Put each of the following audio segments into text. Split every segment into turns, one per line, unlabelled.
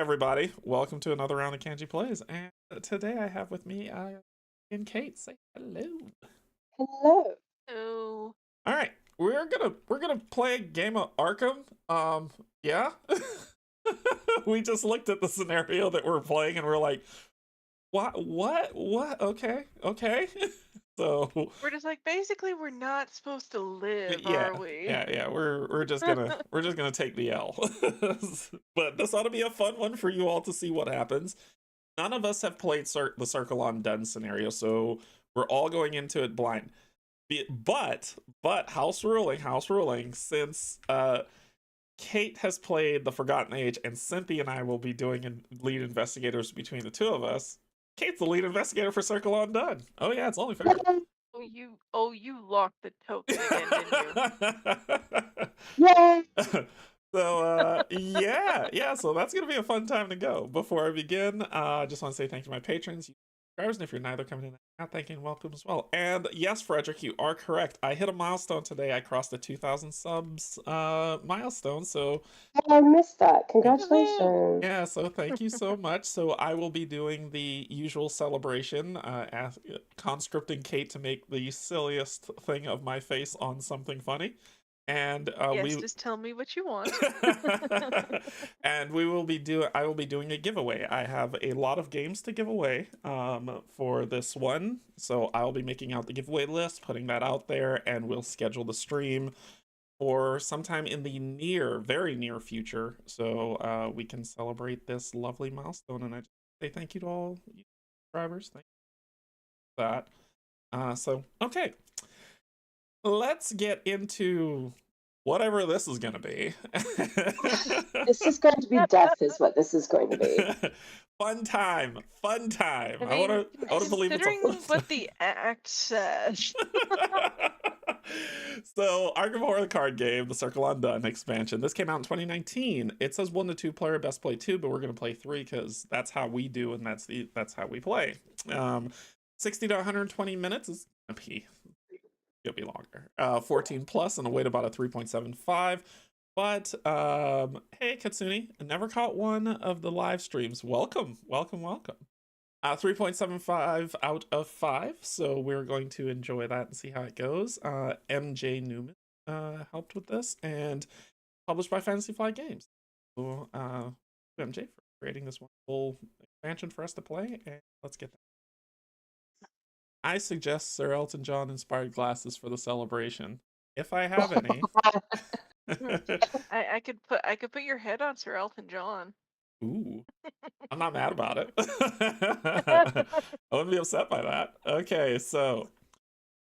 everybody. Welcome to another round of Canje Plays. And today I have with me and Kate. Say hello.
Hello.
Oh,
All right. We're gonna play a game of Arkham. Yeah. We just looked at the scenario that we're playing and we're like, what? Okay. So
we're just like basically we're not supposed to live,
yeah,
are we?
yeah. We're just gonna take the L. But this ought to be a fun one for you all to see what happens. None of us have played the Circle Undone scenario, so we're all going into it blind. But house ruling, since Kate has played the Forgotten Age and Cynthia and I will be doing lead investigators between the two of us. Kate's the lead investigator for Circle Undone. Oh yeah, it's only fair.
You locked the token again, didn't
you? Yay!
So so that's gonna be a fun time to go. Before I begin, I just want to say thank you to my patrons, subscribers, and if you're neither coming in not thanking, welcome as well. And yes, Frederick, you are correct. I hit a milestone today. I crossed the 2,000 subs milestone. So
I missed that. Congratulations.
yeah, so thank you so much. So I will be doing the usual celebration, conscripting Kate to make the silliest thing of my face on something funny. And
yes, just tell me what you want.
And I will be doing a giveaway. I have a lot of games to give away for this one, so I'll be making out the giveaway list, putting that out there, and we'll schedule the stream for sometime in the very near future, so we can celebrate this lovely milestone. And I just say thank you to all you subscribers. Thank you for that. So okay, let's get into whatever this is going to be.
This is going to be death, is what this is going to be.
Fun time.
I mean,
I want to believe it's
considering what the act says.
So, Arkham Horror card game, the Circle Undone expansion. This came out in 2019. It says 1 to 2 player, best play 2, but we're going to play 3 because that's how we do, and that's how we play. 60 to 120 minutes is going to be. It'll be longer. 14 plus and a weight about a 3.75. But hey, Katsuni, I never caught one of the live streams. Welcome. 3.75 out of 5. So we're going to enjoy that and see how it goes. MJ Newman helped with this and published by Fantasy Flight Games. So MJ for creating this wonderful expansion for us to play, and let's get that. I suggest Sir Elton John inspired glasses for the celebration, if I have any.
I could put your head on Sir Elton John.
Ooh, I'm not mad about it. I wouldn't be upset by that. Okay, so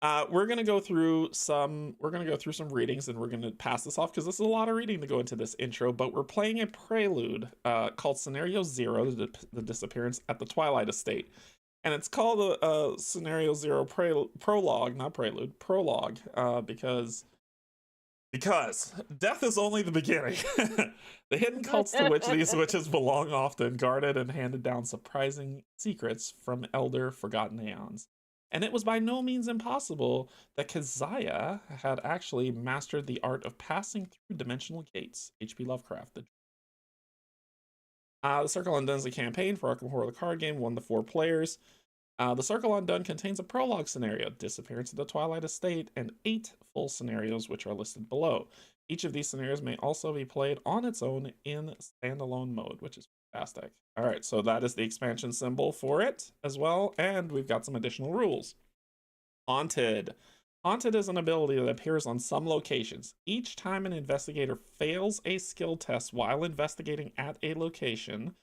we're gonna go through some readings, and we're gonna pass this off because this is a lot of reading to go into this intro. But we're playing a prelude called Scenario Zero: The Disappearance at the Twilight Estate. And it's called a Scenario Zero prologue, not prelude, prologue, because death is only the beginning. The hidden cults to which these witches belong often guarded and handed down surprising secrets from elder forgotten aeons. And it was by no means impossible that Keziah had actually mastered the art of passing through dimensional gates. H.P. Lovecraft. The Circle Undone is a campaign for Arkham Horror, the card game, 1 to 4 players. The Circle Undone contains a prologue scenario, Disappearance of the Twilight Estate, and 8 full scenarios, which are listed below. Each of these scenarios may also be played on its own in standalone mode, which is fantastic. All right, so that is the expansion symbol for it as well, and we've got some additional rules. Haunted. Haunted is an ability that appears on some locations. Each time an investigator fails a skill test while investigating at a location,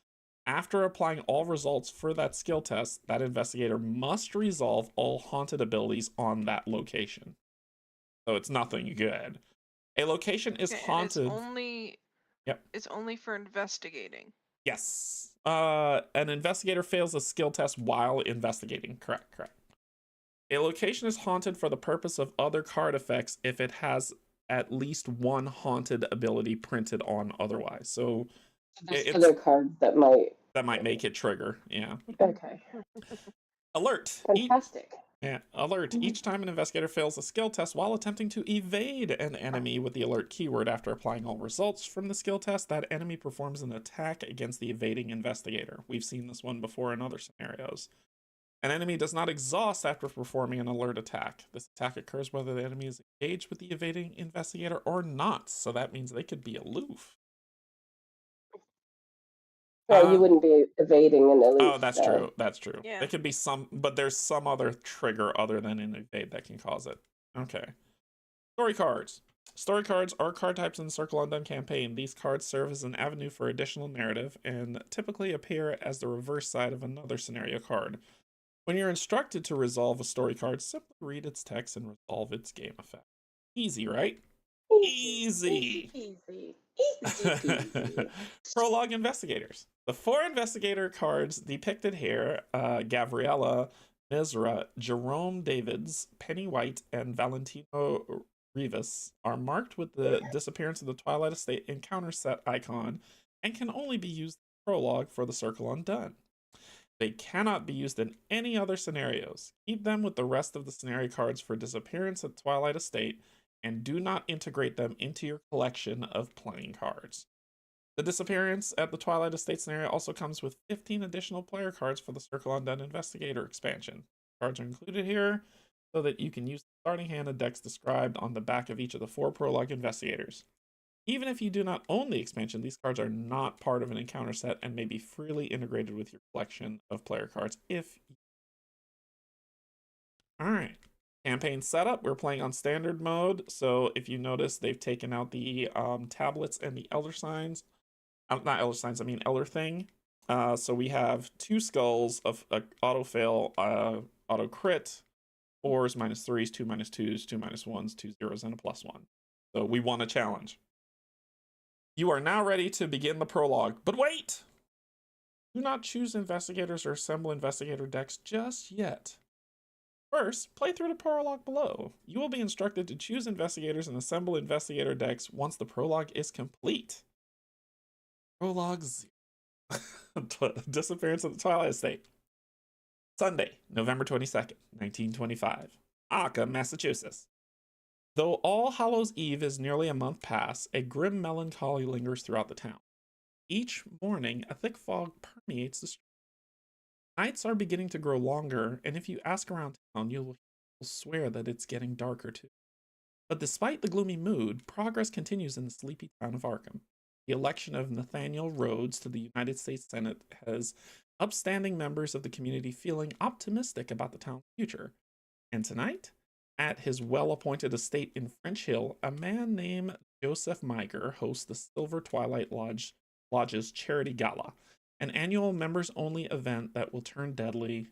after applying all results for that skill test, that investigator must resolve all haunted abilities on that location. So it's nothing good. A location is haunted.
It's only for investigating.
Yes. An investigator fails a skill test while investigating. Correct. A location is haunted for the purpose of other card effects if it has at least one haunted ability printed on otherwise. So
there's other cards that might
make it trigger. Yeah.
Okay.
Alert.
Fantastic.
Yeah. Alert. Each time an investigator fails a skill test while attempting to evade an enemy with the alert keyword after applying all results from the skill test, that enemy performs an attack against the evading investigator. We've seen this one before in other scenarios. An enemy does not exhaust after performing an alert attack. This attack occurs whether the enemy is engaged with the evading investigator or not, so that means they could be aloof.
Yeah, you wouldn't be evading an aloof.
Oh, that's true. That's true.
Yeah.
They could be some, but there's some other trigger other than an evade that can cause it. Okay. Story cards. Story cards are card types in the Circle Undone campaign. These cards serve as an avenue for additional narrative and typically appear as the reverse side of another scenario card. When you're instructed to resolve a story card, simply read its text and resolve its game effect. Easy, right? Easy.
Easy.
Prologue investigators. The 4 investigator cards depicted here, Gabriella, Mizra, Jerome Davids, Penny White, and Valentino Rivas, are marked with the disappearance of the Twilight Estate encounter set icon and can only be used in prologue for the Circle Undone. They cannot be used in any other scenarios. Keep them with the rest of the scenario cards for disappearance at Twilight Estate, and do not integrate them into your collection of playing cards. The disappearance at the Twilight Estate scenario also comes with 15 additional player cards for the Circle Undone Investigator expansion. Cards are included here so that you can use the starting hand and decks described on the back of each of the 4 prologue investigators. Even if you do not own the expansion, these cards are not part of an encounter set and may be freely integrated with your collection of player cards if you... Alright. Campaign setup. We're playing on standard mode, so if you notice, they've taken out the tablets and the elder signs. Not elder signs, I mean elder thing. So we have 2 skulls of auto fail, auto crit, 4s, -3s, 2 -2s, 2 -1s, 2 0s, and a +1. So we won a challenge. You are now ready to begin the prologue. But wait! Do not choose investigators or assemble investigator decks just yet. First, play through the prologue below. You will be instructed to choose investigators and assemble investigator decks once the prologue is complete. Prologue 0. Disappearance of the Twilight Estate. Sunday, November 22nd, 1925. Arkham, Massachusetts. Though All Hallows Eve is nearly a month past, a grim melancholy lingers throughout the town. Each morning, a thick fog permeates the street. Nights are beginning to grow longer, and if you ask around town, you'll swear that it's getting darker too. But despite the gloomy mood, progress continues in the sleepy town of Arkham. The election of Nathaniel Rhodes to the United States Senate has upstanding members of the community feeling optimistic about the town's future. And tonight, at his well-appointed estate in French Hill, a man named Joseph Miger hosts the Silver Twilight Lodge's Charity Gala, an annual members-only event that will turn deadly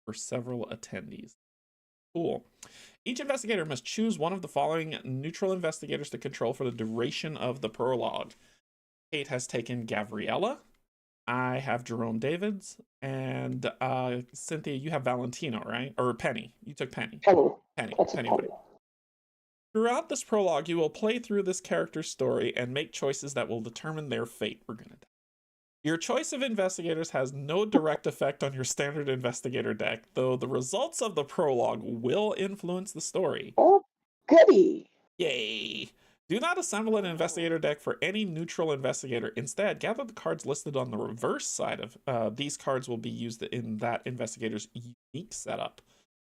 for several attendees. Cool. Each investigator must choose one of the following neutral investigators to control for the duration of the prologue. Kate has taken Gabriella. I have Jerome Davids. And Cynthia, you have Valentino, right? Or Penny. You took Penny. Penny White. Throughout this prologue, you will play through this character's story and make choices that will determine their fate. We're going to die. Your choice of investigators has no direct effect on your standard investigator deck, though the results of the prologue will influence the story.
Oh, goody.
Yay! Do not assemble an investigator deck for any neutral investigator. Instead, gather the cards listed on the reverse side of these cards will be used in that investigator's unique setup.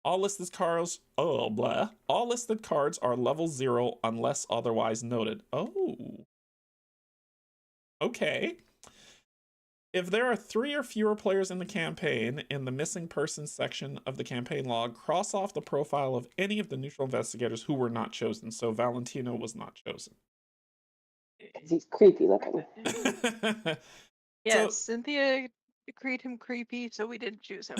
All listed cards, all listed cards are level 0 unless otherwise noted. Oh. Okay. If there are 3 or fewer players in the campaign, in the missing persons section of the campaign log, cross off the profile of any of the neutral investigators who were not chosen. So Valentino was not chosen.
He's creepy looking.
Yeah, Cynthia agreed him creepy, so we didn't choose him.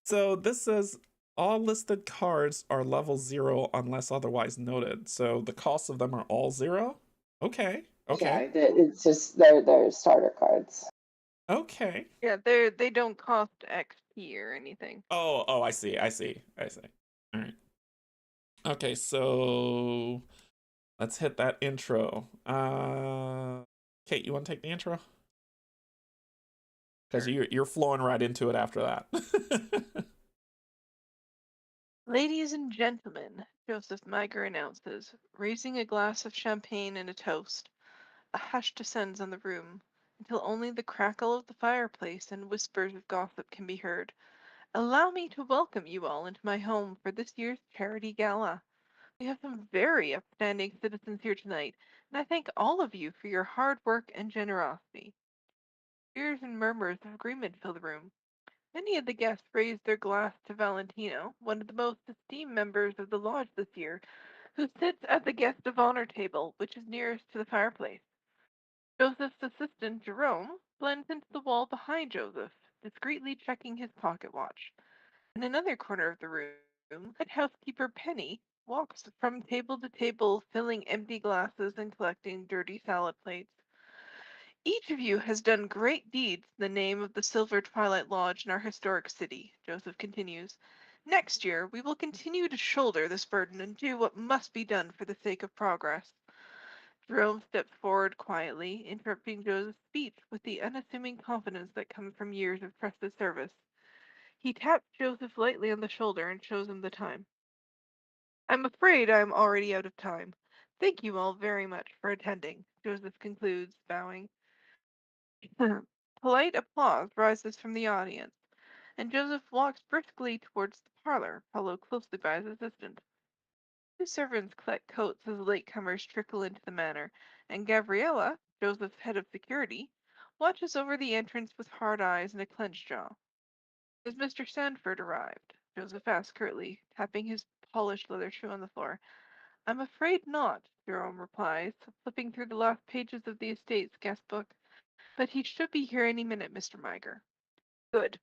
So this says all listed cards are level 0 unless otherwise noted. So the cost of them are all 0? Okay. Okay.
Yeah, it's just they're starter cards.
Okay.
Yeah, they don't cost XP or anything.
Oh, I see. All right. Okay, so let's hit that intro. Kate, you want to take the intro? Because you're flowing right into it after that.
Ladies and gentlemen, Joseph Miger announces, raising a glass of champagne and a toast. A hush descends on the room, until only the crackle of the fireplace and whispers of gossip can be heard. Allow me to welcome you all into my home for this year's charity gala. We have some very upstanding citizens here tonight, and I thank all of you for your hard work and generosity. Cheers and murmurs of agreement fill the room. Many of the guests raise their glass to Valentino, one of the most esteemed members of the lodge this year, who sits at the guest of honor table, which is nearest to the fireplace. Joseph's assistant, Jerome, blends into the wall behind Joseph, discreetly checking his pocket watch. In another corner of the room, head housekeeper Penny walks from table to table, filling empty glasses and collecting dirty salad plates. Each of you has done great deeds in the name of the Silver Twilight Lodge in our historic city, Joseph continues. Next year, we will continue to shoulder this burden and do what must be done for the sake of progress. Jerome steps forward quietly, interrupting Joseph's speech with the unassuming confidence that comes from years of trusted service. He taps Joseph lightly on the shoulder and shows him the time. I'm afraid I am already out of time. Thank you all very much for attending, Joseph concludes, bowing. Polite applause rises from the audience, and Joseph walks briskly towards the parlor, followed closely by his assistant. Two servants collect coats as latecomers trickle into the manor, and Gabriella, Joseph's head of security, watches over the entrance with hard eyes and a clenched jaw. Has Mr. Sandford arrived? Joseph asks curtly, tapping his polished leather shoe on the floor. I'm afraid not, Jerome replies, flipping through the last pages of the estate's guest book. But he should be here any minute, Mr. Miger. Good.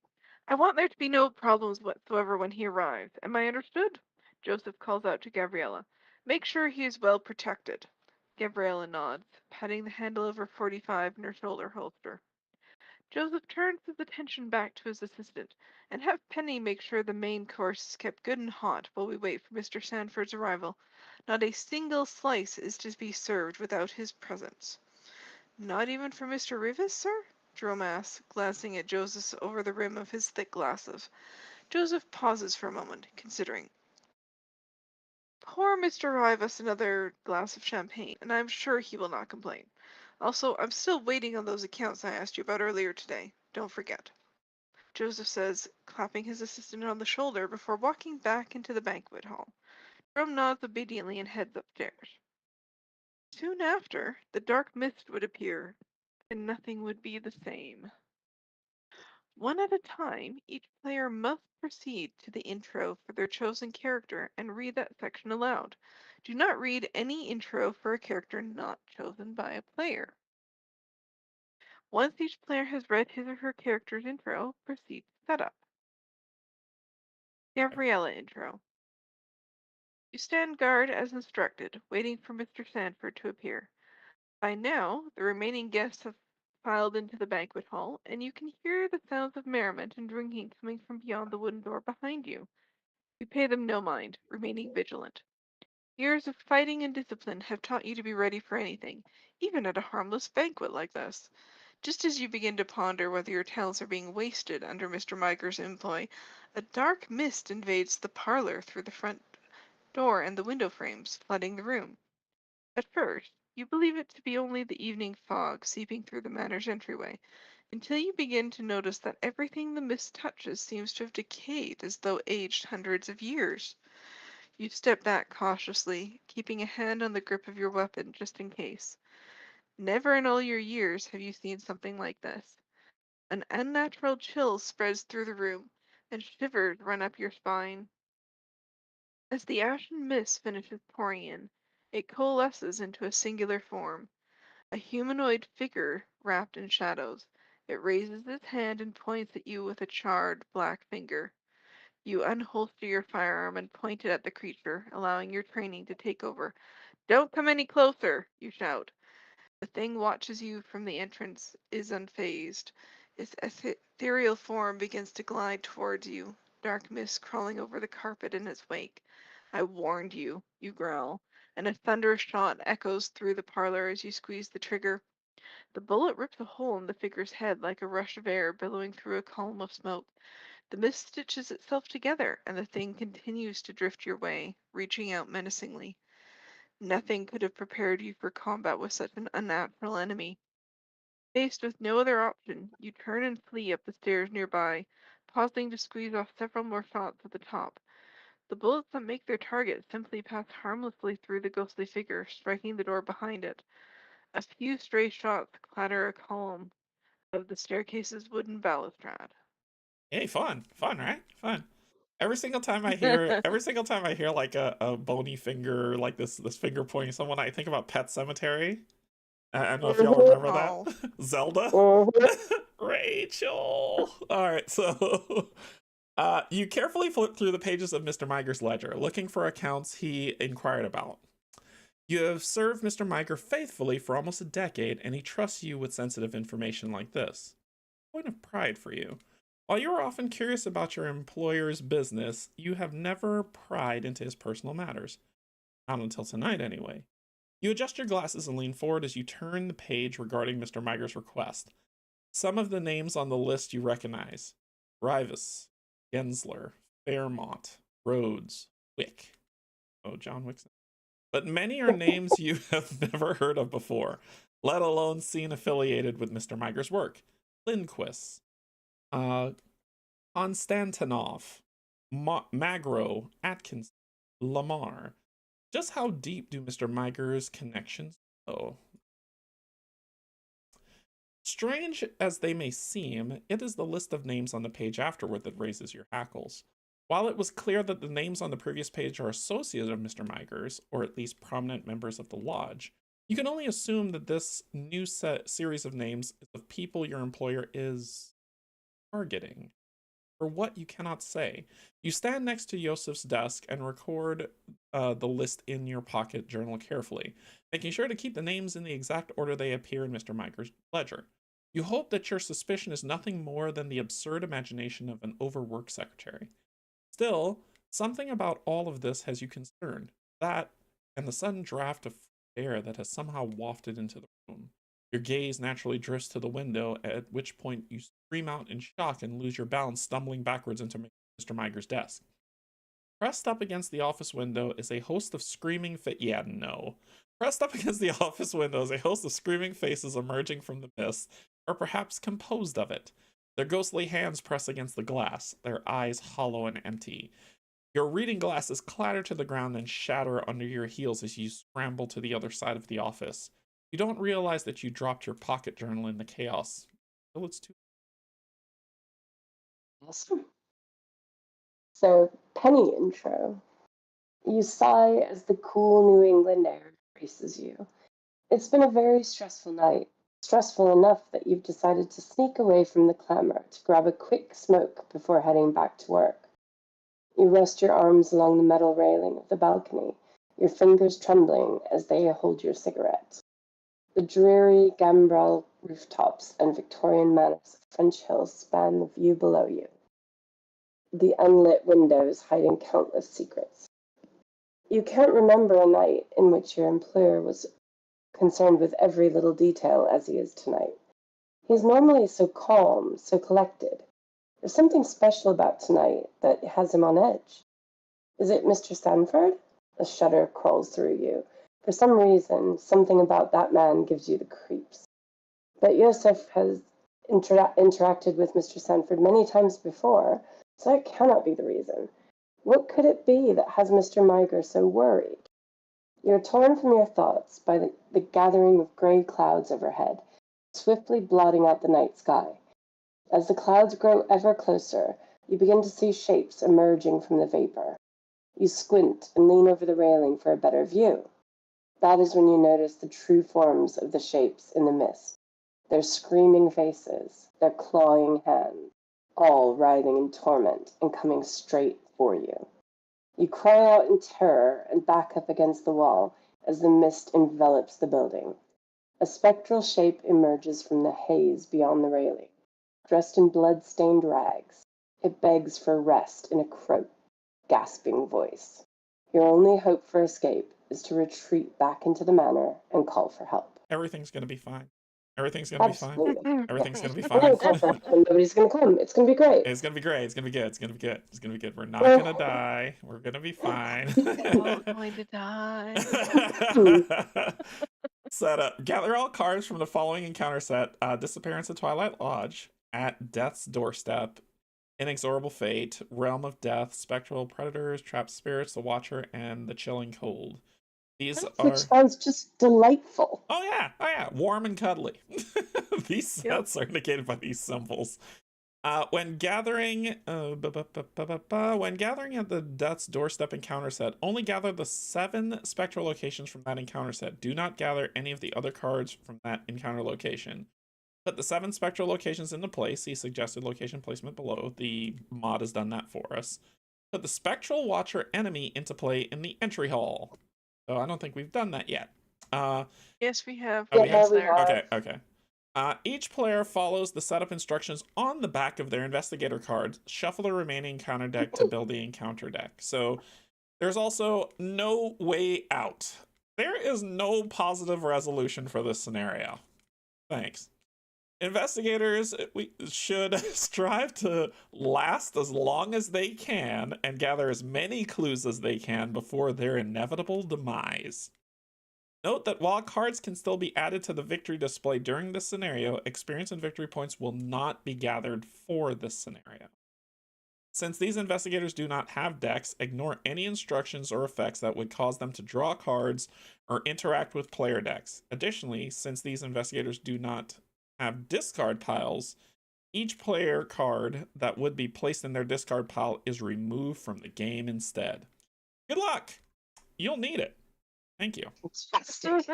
I want there to be no problems whatsoever when he arrives. Am I understood? Joseph calls out to Gabriella. Make sure he is well protected. Gabriella nods, patting the handle of her 45 in her shoulder holster. Joseph turns his attention back to his assistant, and have Penny make sure the main course is kept good and hot while we wait for Mr. Sandford's arrival. Not a single slice is to be served without his presence. Not even for Mr. Rivas, sir? Jerome asks, glancing at Joseph over the rim of his thick glasses. Joseph pauses for a moment, considering. Pour Mr. Rivas another glass of champagne, and I'm sure he will not complain. Also, I'm still waiting on those accounts I asked you about earlier today. Don't forget. Joseph says, clapping his assistant on the shoulder before walking back into the banquet hall. Jerome nods obediently and heads upstairs. Soon after, the dark mist would appear, and nothing would be the same. One at a time, each player must proceed to the intro for their chosen character and read that section aloud. Do not read any intro for a character not chosen by a player. Once each player has read his or her character's intro, proceed to setup. Gabriella intro. You stand guard as instructed, waiting for Mr. Sandford to appear. By now, the remaining guests have filed into the banquet hall, and you can hear the sounds of merriment and drinking coming from beyond the wooden door behind you. You pay them no mind, remaining vigilant. Years of fighting and discipline have taught you to be ready for anything, even at a harmless banquet like this. Just as you begin to ponder whether your talents are being wasted under Mr. Miger's employ, a dark mist invades the parlor through the front door and the window frames, flooding the room. At first, you believe it to be only the evening fog seeping through the manor's entryway, until you begin to notice that everything the mist touches seems to have decayed as though aged hundreds of years. You step back cautiously, keeping a hand on the grip of your weapon just in case. Never in all your years have you seen something like this. An unnatural chill spreads through the room, and shivers run up your spine. As the ashen mist finishes pouring in, it coalesces into a singular form, a humanoid figure wrapped in shadows. It raises its hand and points at you with a charred, black finger. You unholster your firearm and point it at the creature, allowing your training to take over. Don't come any closer, you shout. The thing watches you from the entrance, is unfazed. Its ethereal form begins to glide towards you, dark mist crawling over the carpet in its wake. I warned you, you growl, and a thunderous shot echoes through the parlor as you squeeze the trigger. The bullet rips a hole in the figure's head like a rush of air billowing through a column of smoke. The mist stitches itself together, and the thing continues to drift your way, reaching out menacingly. Nothing could have prepared you for combat with such an unnatural enemy. Faced with no other option, you turn and flee up the stairs nearby, pausing to squeeze off several more shots at the top. The bullets that make their target simply pass harmlessly through the ghostly figure, striking the door behind it. A few stray shots clatter a column of the staircase's wooden balustrade.
Hey, fun, right? Fun. Every single time I hear like a bony finger, like this finger pointing someone, I think about Pet Cemetery. I don't know if y'all remember that.
Oh,
Zelda. Rachel. All right, so you carefully flip through the pages of Mr. Miger's ledger, looking for accounts he inquired about. You have served Mr. Miger faithfully for almost a decade, and he trusts you with sensitive information like this. Point of pride for you. While you are often curious about your employer's business, you have never pried into his personal matters. Not until tonight, anyway. You adjust your glasses and lean forward as you turn the page regarding Mr. Miger's request. Some of the names on the list you recognize. Rivas, Gensler, Fairmont, Rhodes, Wick. Oh, John Wick's. But many are names you have never heard of before, let alone seen affiliated with Mr. Miger's work. Lindquist, Konstantinov, Magro, Atkinson, Lamar. Just how deep do Mr. Miger's connections go? Strange as they may seem, it is the list of names on the page afterward that raises your hackles. While it was clear that the names on the previous page are associates of Mr. Miger's, or at least prominent members of the lodge, you can only assume that this new series of names is of people your employer is targeting. For what you cannot say. You stand next to Yosef's desk and record the list in your pocket journal carefully, making sure to keep the names in the exact order they appear in Mr. Miger's ledger. You hope that your suspicion is nothing more than the absurd imagination of an overworked secretary. Still, something about all of this has you concerned. That, and the sudden draft of air that has somehow wafted into the room. Your gaze naturally drifts to the window, at which point you scream out in shock and lose your balance, stumbling backwards into Mr. Miger's desk. Pressed up against the office window is a host of screaming Pressed up against the office window is a host of screaming faces emerging from the mist, or perhaps composed of it. Their ghostly hands press against the glass, their eyes hollow and empty. Your reading glasses clatter to the ground and shatter under your heels as you scramble to the other side of the office. You don't realize that you dropped your pocket journal in the chaos. Well, it's too.
Awesome. So, penny intro. You sigh as the cool New England air embraces you. It's been a very stressful night. Stressful enough that you've decided to sneak away from the clamor to grab a quick smoke before heading back to work. You rest your arms along the metal railing of the balcony, your fingers trembling as they hold your cigarette. The dreary gambrel rooftops and Victorian manors of French Hill span the view below you, the unlit windows hiding countless secrets. You can't remember a night in which your employer was concerned with every little detail as he is tonight. He's normally so calm, so collected. There's something special about tonight that has him on edge. Is it Mr. Sanford? A shudder crawls through you. For some reason, something about that man gives you the creeps. But Yosef has interacted with Mr. Sanford many times before, so that cannot be the reason. What could it be that has Mr. Miger so worried? You're torn from your thoughts by the gathering of gray clouds overhead, swiftly blotting out the night sky. As the clouds grow ever closer, you begin to see shapes emerging from the vapor. You squint and lean over the railing for a better view. That is when you notice the true forms of the shapes in the mist. Their screaming faces, their clawing hands, all writhing in torment and coming straight for you. You cry out in terror and back up against the wall as the mist envelops the building. A spectral shape emerges from the haze beyond the railing, dressed in blood-stained rags. It begs for rest in a croaked, gasping voice. Your only hope for escape is to retreat back into the manor and call for help.
Everything's going to be fine. Everything's gonna be fine.
Absolutely.
Everything's gonna be
I'm gonna
fine.
go for it, and nobody's gonna come. It's gonna be great.
It's gonna be great. It's gonna be good. It's gonna be good. It's gonna be good. We're not gonna die. We're gonna be fine.
Oh, going to die.
Setup. Gather all cards from the following encounter set. Disappearance of Twilight Lodge, At Death's Doorstep, Inexorable Fate, Realm of Death, Spectral Predators, Trapped Spirits, The Watcher, and The Chilling Cold. These are...
Which sounds just delightful.
Oh yeah, warm and cuddly. These sets are indicated by these symbols. When gathering at the Death's Doorstep encounter set, only gather the 7 spectral locations from that encounter set. Do not gather any of the other cards from that encounter location. Put the 7 spectral locations into place. See suggested location placement below. The mod has done that for us. Put the Spectral Watcher enemy into play in the entry hall. So I don't think we've done that yet.
Yes, we have.
Oh, we have?
we have.
Okay. Each player follows the setup instructions on the back of their investigator card. Shuffle the remaining encounter deck to build the encounter deck. So there's also no way out. There is no positive resolution for this scenario. Thanks. Investigators should strive to last as long as they can and gather as many clues as they can before their inevitable demise. Note that while cards can still be added to the victory display during this scenario, experience and victory points will not be gathered for this scenario. Since these investigators do not have decks, ignore any instructions or effects that would cause them to draw cards or interact with player decks. Additionally, since these investigators do not have discard piles, each player card that would be placed in their discard pile is removed from the game instead. Good luck! You'll need it. Thank you.
Fantastic.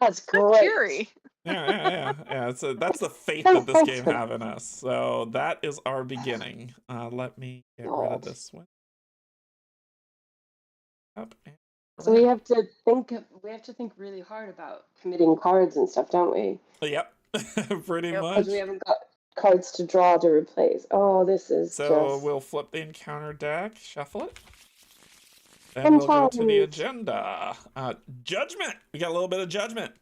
That's great.
Fury.
Yeah. That's the faith that this game have in us. So that is our beginning. Let me get rid of this one. Up and
So we have to think really hard about committing cards and stuff, don't we?
Yep. Pretty much.
Because we haven't got cards to draw to replace. Oh, this is
So
just...
we'll flip the encounter deck, shuffle it. And we'll go to the agenda. Judgment. We got a little bit of Judgment.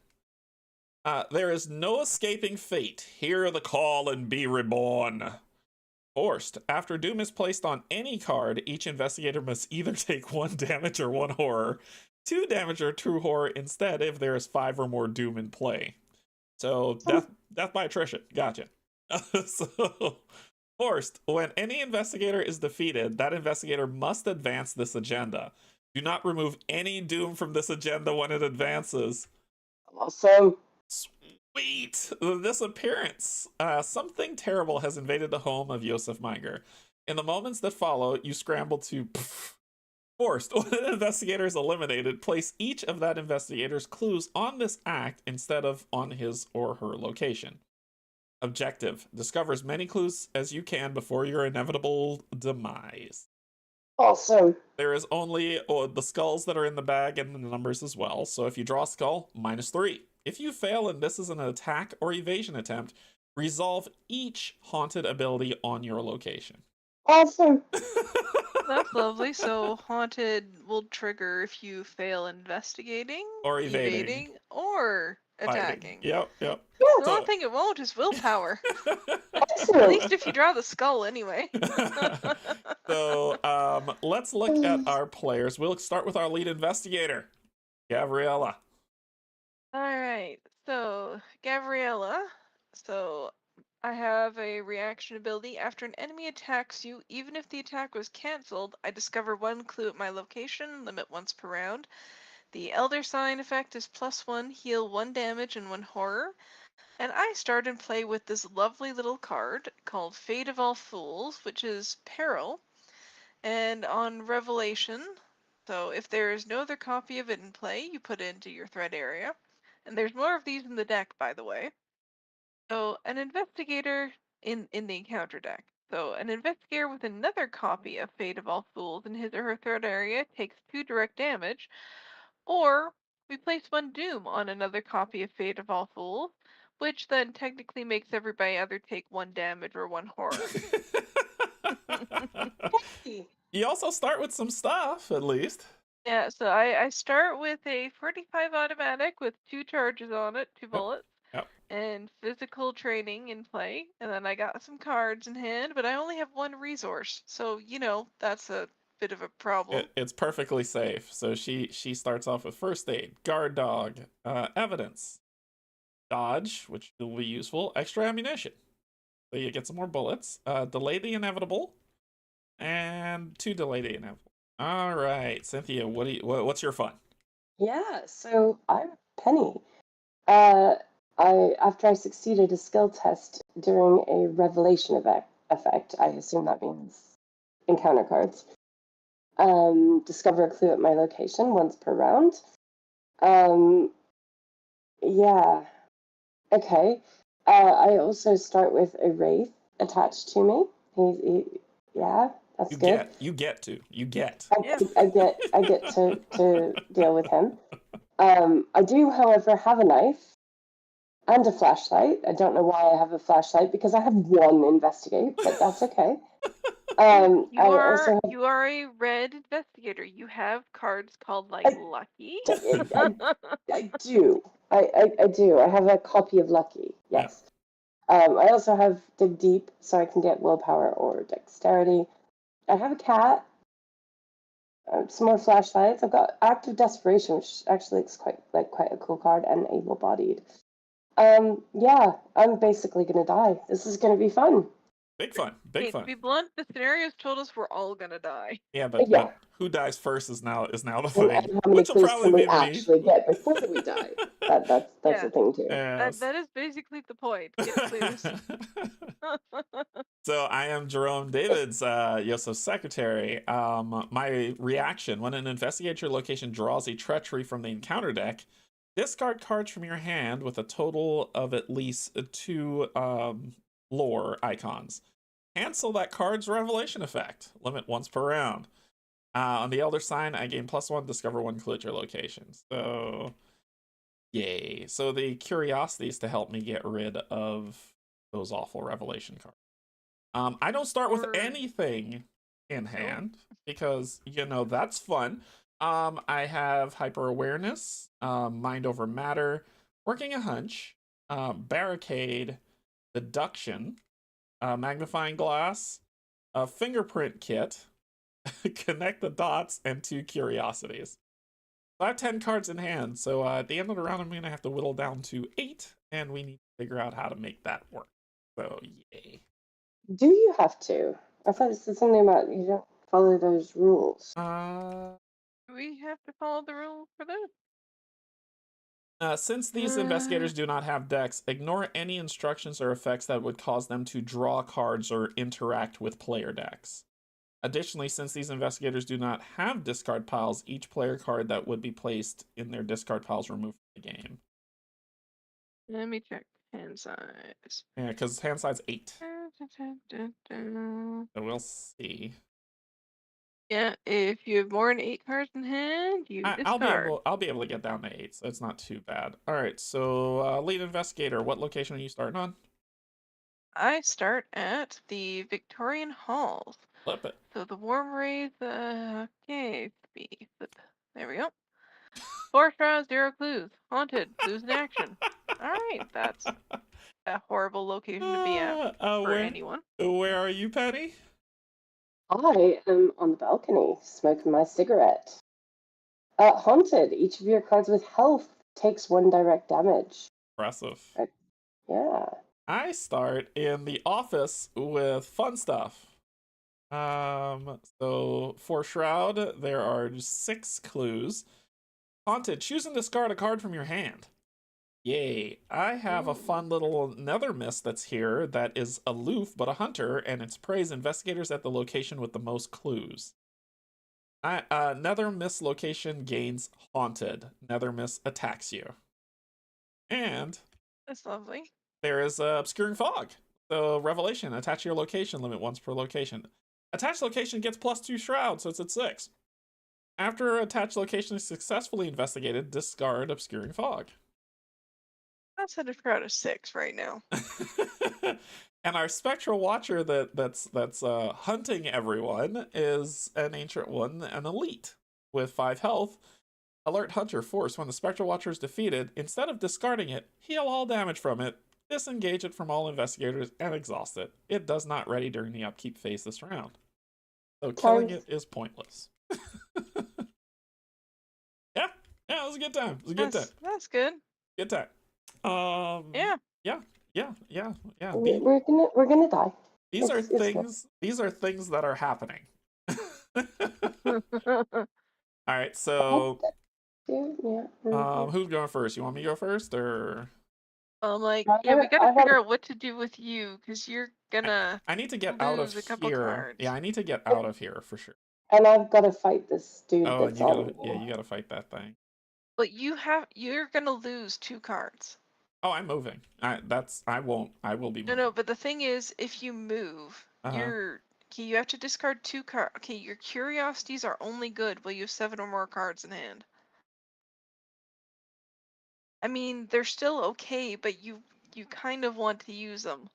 There is no escaping fate. Hear the call and be reborn. Forced. After doom is placed on any card, each investigator must either take 1 damage or 1 horror. 2 damage or 2 horror instead if there is 5 or more doom in play. So death by attrition. Gotcha. So forced. When any investigator is defeated, that investigator must advance this agenda. Do not remove any doom from this agenda when it advances.
Awesome.
Sweet! The disappearance. Something terrible has invaded the home of Yosef Meiger. In the moments that follow, you scramble to... Forced. When an investigator is eliminated, place each of that investigator's clues on this act instead of on his or her location. Objective. Discover as many clues as you can before your inevitable demise.
Awesome.
There is only the skulls that are in the bag and the numbers as well. So if you draw a skull, -3. If you fail and this is an attack or evasion attempt, resolve each haunted ability on your location.
Awesome.
That's lovely. So haunted will trigger if you fail investigating,
Or evading.
or
Fighting.
attacking.
Yep.
The only thing it won't is willpower. At
Excellent.
least if you draw the skull anyway.
So let's look at our players. We'll start with our lead investigator, Gabriella.
All right. So Gabriella. So I have a reaction ability. After an enemy attacks you, even if the attack was cancelled, I discover 1 clue at my location, limit once per round. The Elder Sign effect is +1, heal 1 damage and 1 horror. And I start and play with this lovely little card called Fate of All Fools, which is Peril. And on Revelation, so if there is no other copy of it in play, you put it into your threat area. And there's more of these in the deck, by the way. So an investigator in the encounter deck. So an investigator with another copy of Fate of All Fools in his or her threat area takes 2 direct damage, or we place 1 doom on another copy of Fate of All Fools, which then technically makes everybody either take 1 damage or 1 horror.
You also start with some stuff, at least.
Yeah, so I start with a 45 automatic with 2 charges on it, 2 bullets.
Yep.
and physical training in play, and then I got some cards in hand, but I only have one resource, so that's a bit of a problem.
It's perfectly safe. So she starts off with first aid, guard dog, evidence, dodge, which will be useful, extra ammunition. So you get some more bullets, delay the inevitable, and 2 delay the inevitable. All right, Cynthia, what's your fun?
Yeah, so I'm Penny. After I succeeded a skill test during a revelation effect, I assume that means encounter cards. Discover a clue at my location once per round. Yeah. Okay. I also start with a wraith attached to me. Yeah, that's good.
You get.
I get to deal with him. I do, however, have a knife and a flashlight. I don't know why I have a flashlight because I have one investigate, but that's okay.
You
I
are
also have,
you are a red investigator. You have cards called like Lucky.
I do. I do. I have a copy of Lucky. Yes. I also have Dig Deep, so I can get willpower or dexterity. I have a cat. Some more flashlights. I've got Active Desperation, which actually looks quite a cool card, and Able-Bodied. Yeah, I'm basically gonna die. This is gonna be fun.
Big fun.
To be blunt, the scenarios told us we're all gonna die.
Yeah, but who dies first is now the thing.
And how many clues can we actually get before we die? That's the thing too.
Yes.
That is basically the point. Get clues.
So I am Jerome David's Yosef's secretary. My reaction when an investigator location draws a treachery from the encounter deck, discard cards from your hand with a total of at least 2 lore icons. Cancel that card's revelation effect. Limit once per round. On the Elder Sign, I gain +1, discover 1 clue at your location. So, yay. So the curiosity is to help me get rid of those awful revelation cards. I don't start with anything in hand because, that's fun. I have hyper awareness, mind over matter, working a hunch, barricade, deduction, magnifying glass, a fingerprint kit, connect the dots, and 2 curiosities. So I have 10 cards in hand, so at the end of the round I'm going to have to whittle down to 8, and we need to figure out how to make that work. So, yay.
Do you have to? I thought it said something about you don't follow those rules.
Do we have to follow the rules for that?
Since these investigators do not have decks, ignore any instructions or effects that would cause them to draw cards or interact with player decks. Additionally, since these investigators do not have discard piles, each player card that would be placed in their discard piles removed from the game.
Let me check hand size.
Yeah, because hand size 8. So we'll see.
Yeah, if you have more than 8 cards in hand, you discard.
I'll be able to get down to 8, so it's not too bad. All right, so lead investigator, what location are you starting on?
I start at the Victorian Halls.
Flip it.
So the warm rays, okay, flip. There we go. 4 shrouds, 0 clues. Haunted, clues in action. Alright, that's a horrible location to be at for anyone.
Where are you, Penny?
I am on the balcony, smoking my cigarette. Haunted, each of your cards with health takes 1 direct damage.
Impressive.
Yeah.
I start in the office with fun stuff. So for Shroud, there are 6 clues. Haunted, choose and discard a card from your hand. Yay. I have a fun little nether mist that's here that is aloof but a hunter, and its praise investigators at the location with the most clues. Nether mist location gains haunted. Nether mist attacks you. And
that's lovely.
There is obscuring fog. So revelation, attach your location, limit once per location. Attached location gets +2 shroud, so it's at 6. After attached location is successfully investigated, discard obscuring fog.
That's at a shroud of 6 right now.
And our spectral watcher that's hunting everyone is an ancient one, an elite with 5 health. Alert Hunter Force. When the Spectral Watcher is defeated, instead of discarding it, heal all damage from it, disengage it from all investigators, and exhaust it. It does not ready during the upkeep phase this round. So killing it is pointless. Yeah, it was a good time. It was a good time.
That's good.
Good time.
Yeah.
Yeah.
We're gonna die.
These are things that are happening. All right, so who's going first? You want me to go first, or?
We gotta figure out what to do with you, because you're gonna.
I need to get out of here.
Cards.
Yeah, I need to get out of here for sure.
And I've got to fight this dude.
Oh,
that's
you gotta fight that thing.
But you're gonna lose 2 cards.
Oh, I'm moving. I will be moving.
No, but the thing is, if you move, you have to discard 2 cards. Okay, your curiosities are only good while you have 7 or more cards in hand. I mean, they're still okay, but you kind of want to use them.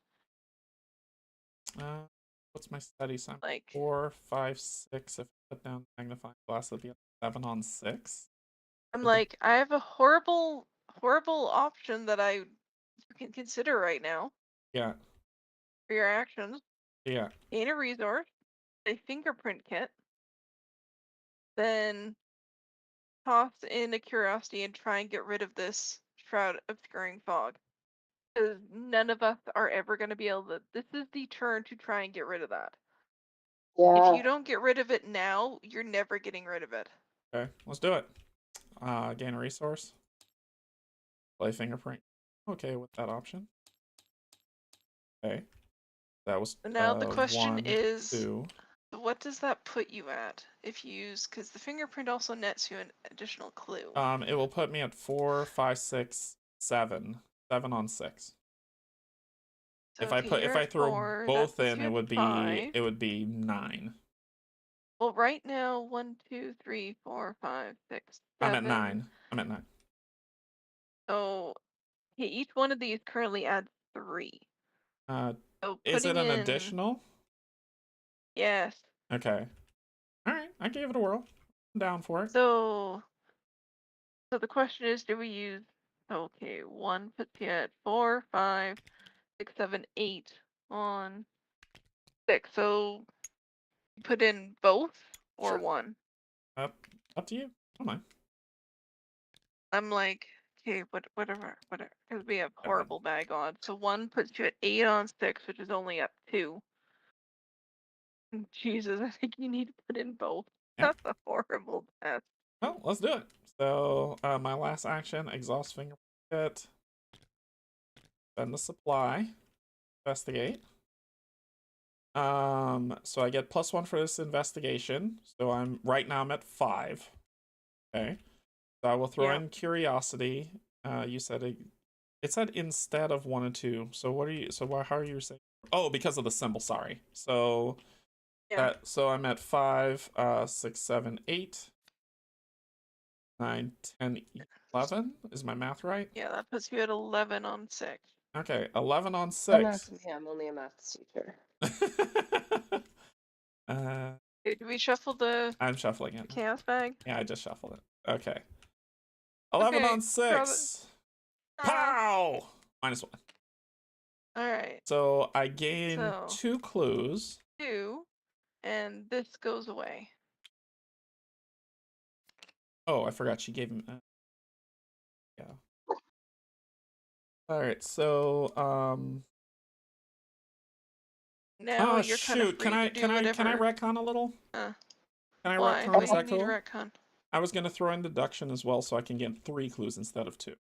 What's my study sign?
Like
4, 5, 6. If I put down magnifying glass, it'll be 7 on 6.
I'm like, I have a horrible option that you can consider right now.
Yeah.
For your actions.
Yeah.
Gain a resource, a fingerprint kit, then toss in a curiosity and try and get rid of this shroud obscuring fog. Because none of us are ever going to be able to. This is the turn to try and get rid of that.
Yeah.
If you don't get rid of it now, you're never getting rid of it.
Okay, let's do it. Gain a resource. Play fingerprint. Okay with that option. Okay. That was.
So now the question
1,
is,
2.
what does that put you at if you use? Because the fingerprint also nets you an additional clue.
It will put me at 4, 5, 6, 7. 7 on 6. So if I throw both in, it would be 9.
Well, right now 1, 2, 3, 4, 5, 6, 7.
I'm at 9.
So, okay, each one of these currently adds 3. So
is it an additional?
Yes.
Okay. All right, I gave it a whirl. I'm down for it.
So the question is, do we use? Okay, 1 puts you at 4, 5, 6, 7, 8 on 6. So you put in both or
Sure.
1.
Up to you. Don't mind.
I'm like, okay, whatever, because we have horrible bag odds. So 1 puts you at 8 on 6, which is only up 2. Jesus, I think you need to put in both.
Yeah.
That's a horrible test.
Well, let's do it. So my last action: exhaust fingerprint kit. Spend the supply. Investigate. So I get +1 for this investigation. So right now I'm at 5. Okay. So I will throw in curiosity. You said it said instead of 1 and 2. So how are you saying? Oh, because of the symbol. Sorry. So so I'm at 5, 6, 7, 8, 9, 10, 11. Is my math right?
Yeah, that puts you at 11 on 6.
Okay, 11 on 6.
Don't ask me. I'm only a math teacher.
Okay, do we shuffle the?
I'm shuffling it.
Chaos bag.
Yeah, I just shuffled it. Okay. 11 on 6. Pow! -1.
All right.
So I gain 2 clues.
2, and this goes away.
Oh, I forgot she gave him. Yeah. All right. So
Now you're kind of free
can I retcon a little? Can I retcon? Is that cool?
Retcon?
I was gonna throw in deduction as well, so I can get 3 clues instead of 2.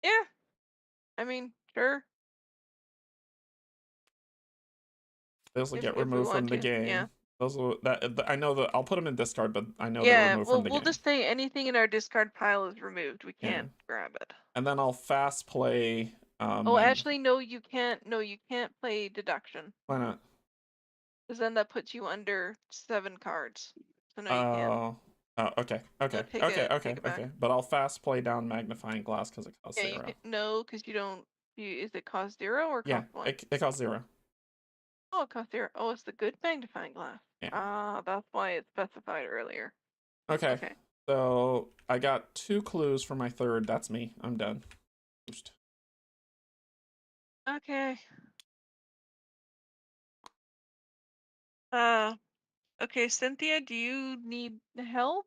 Yeah. I mean, sure.
Those will get removed from the game.
Yeah.
Those will I know that I'll put them in discard, but I know they're removed from the game.
We'll just say anything in our discard pile is removed. We can't grab it.
And then I'll fast play.
Actually, no, you can't. No, you can't play deduction.
Why not?
Because then that puts you under 7 cards. So no, you can't.
Oh, okay. But I'll fast play down magnifying glass because it costs 0.
No, because you don't. Is it cost 0 or cost 1?
It costs 0.
Oh, it costs 0. Oh, it's the good magnifying glass.
Yeah.
Ah, that's why it's specified earlier.
Okay.
Okay.
So I got 2 clues for my third. That's me. I'm done. Boost.
Okay. Okay, Cynthia, do you need help?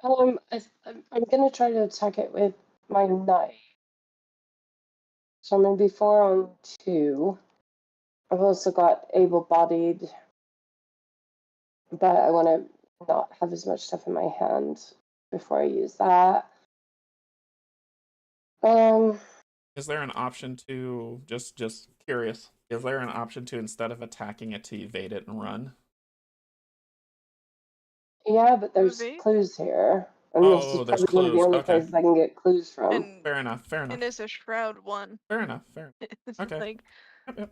I'm gonna try to attack it with my knife. So I'm gonna be 4 on 2. I've also got able-bodied, but I want to not have as much stuff in my hand before I use that.
Is there an option to just curious? Is there an option to, instead of attacking it, to evade it and run?
Yeah, but there's
Evade?
clues here, and this is
Oh, there's
probably one of the
clues.
only
Okay.
places I can get clues from.
And
Fair enough. Fair enough.
and it's a shroud 1.
Fair enough. Fair enough.
It's
Okay.
like
Yep.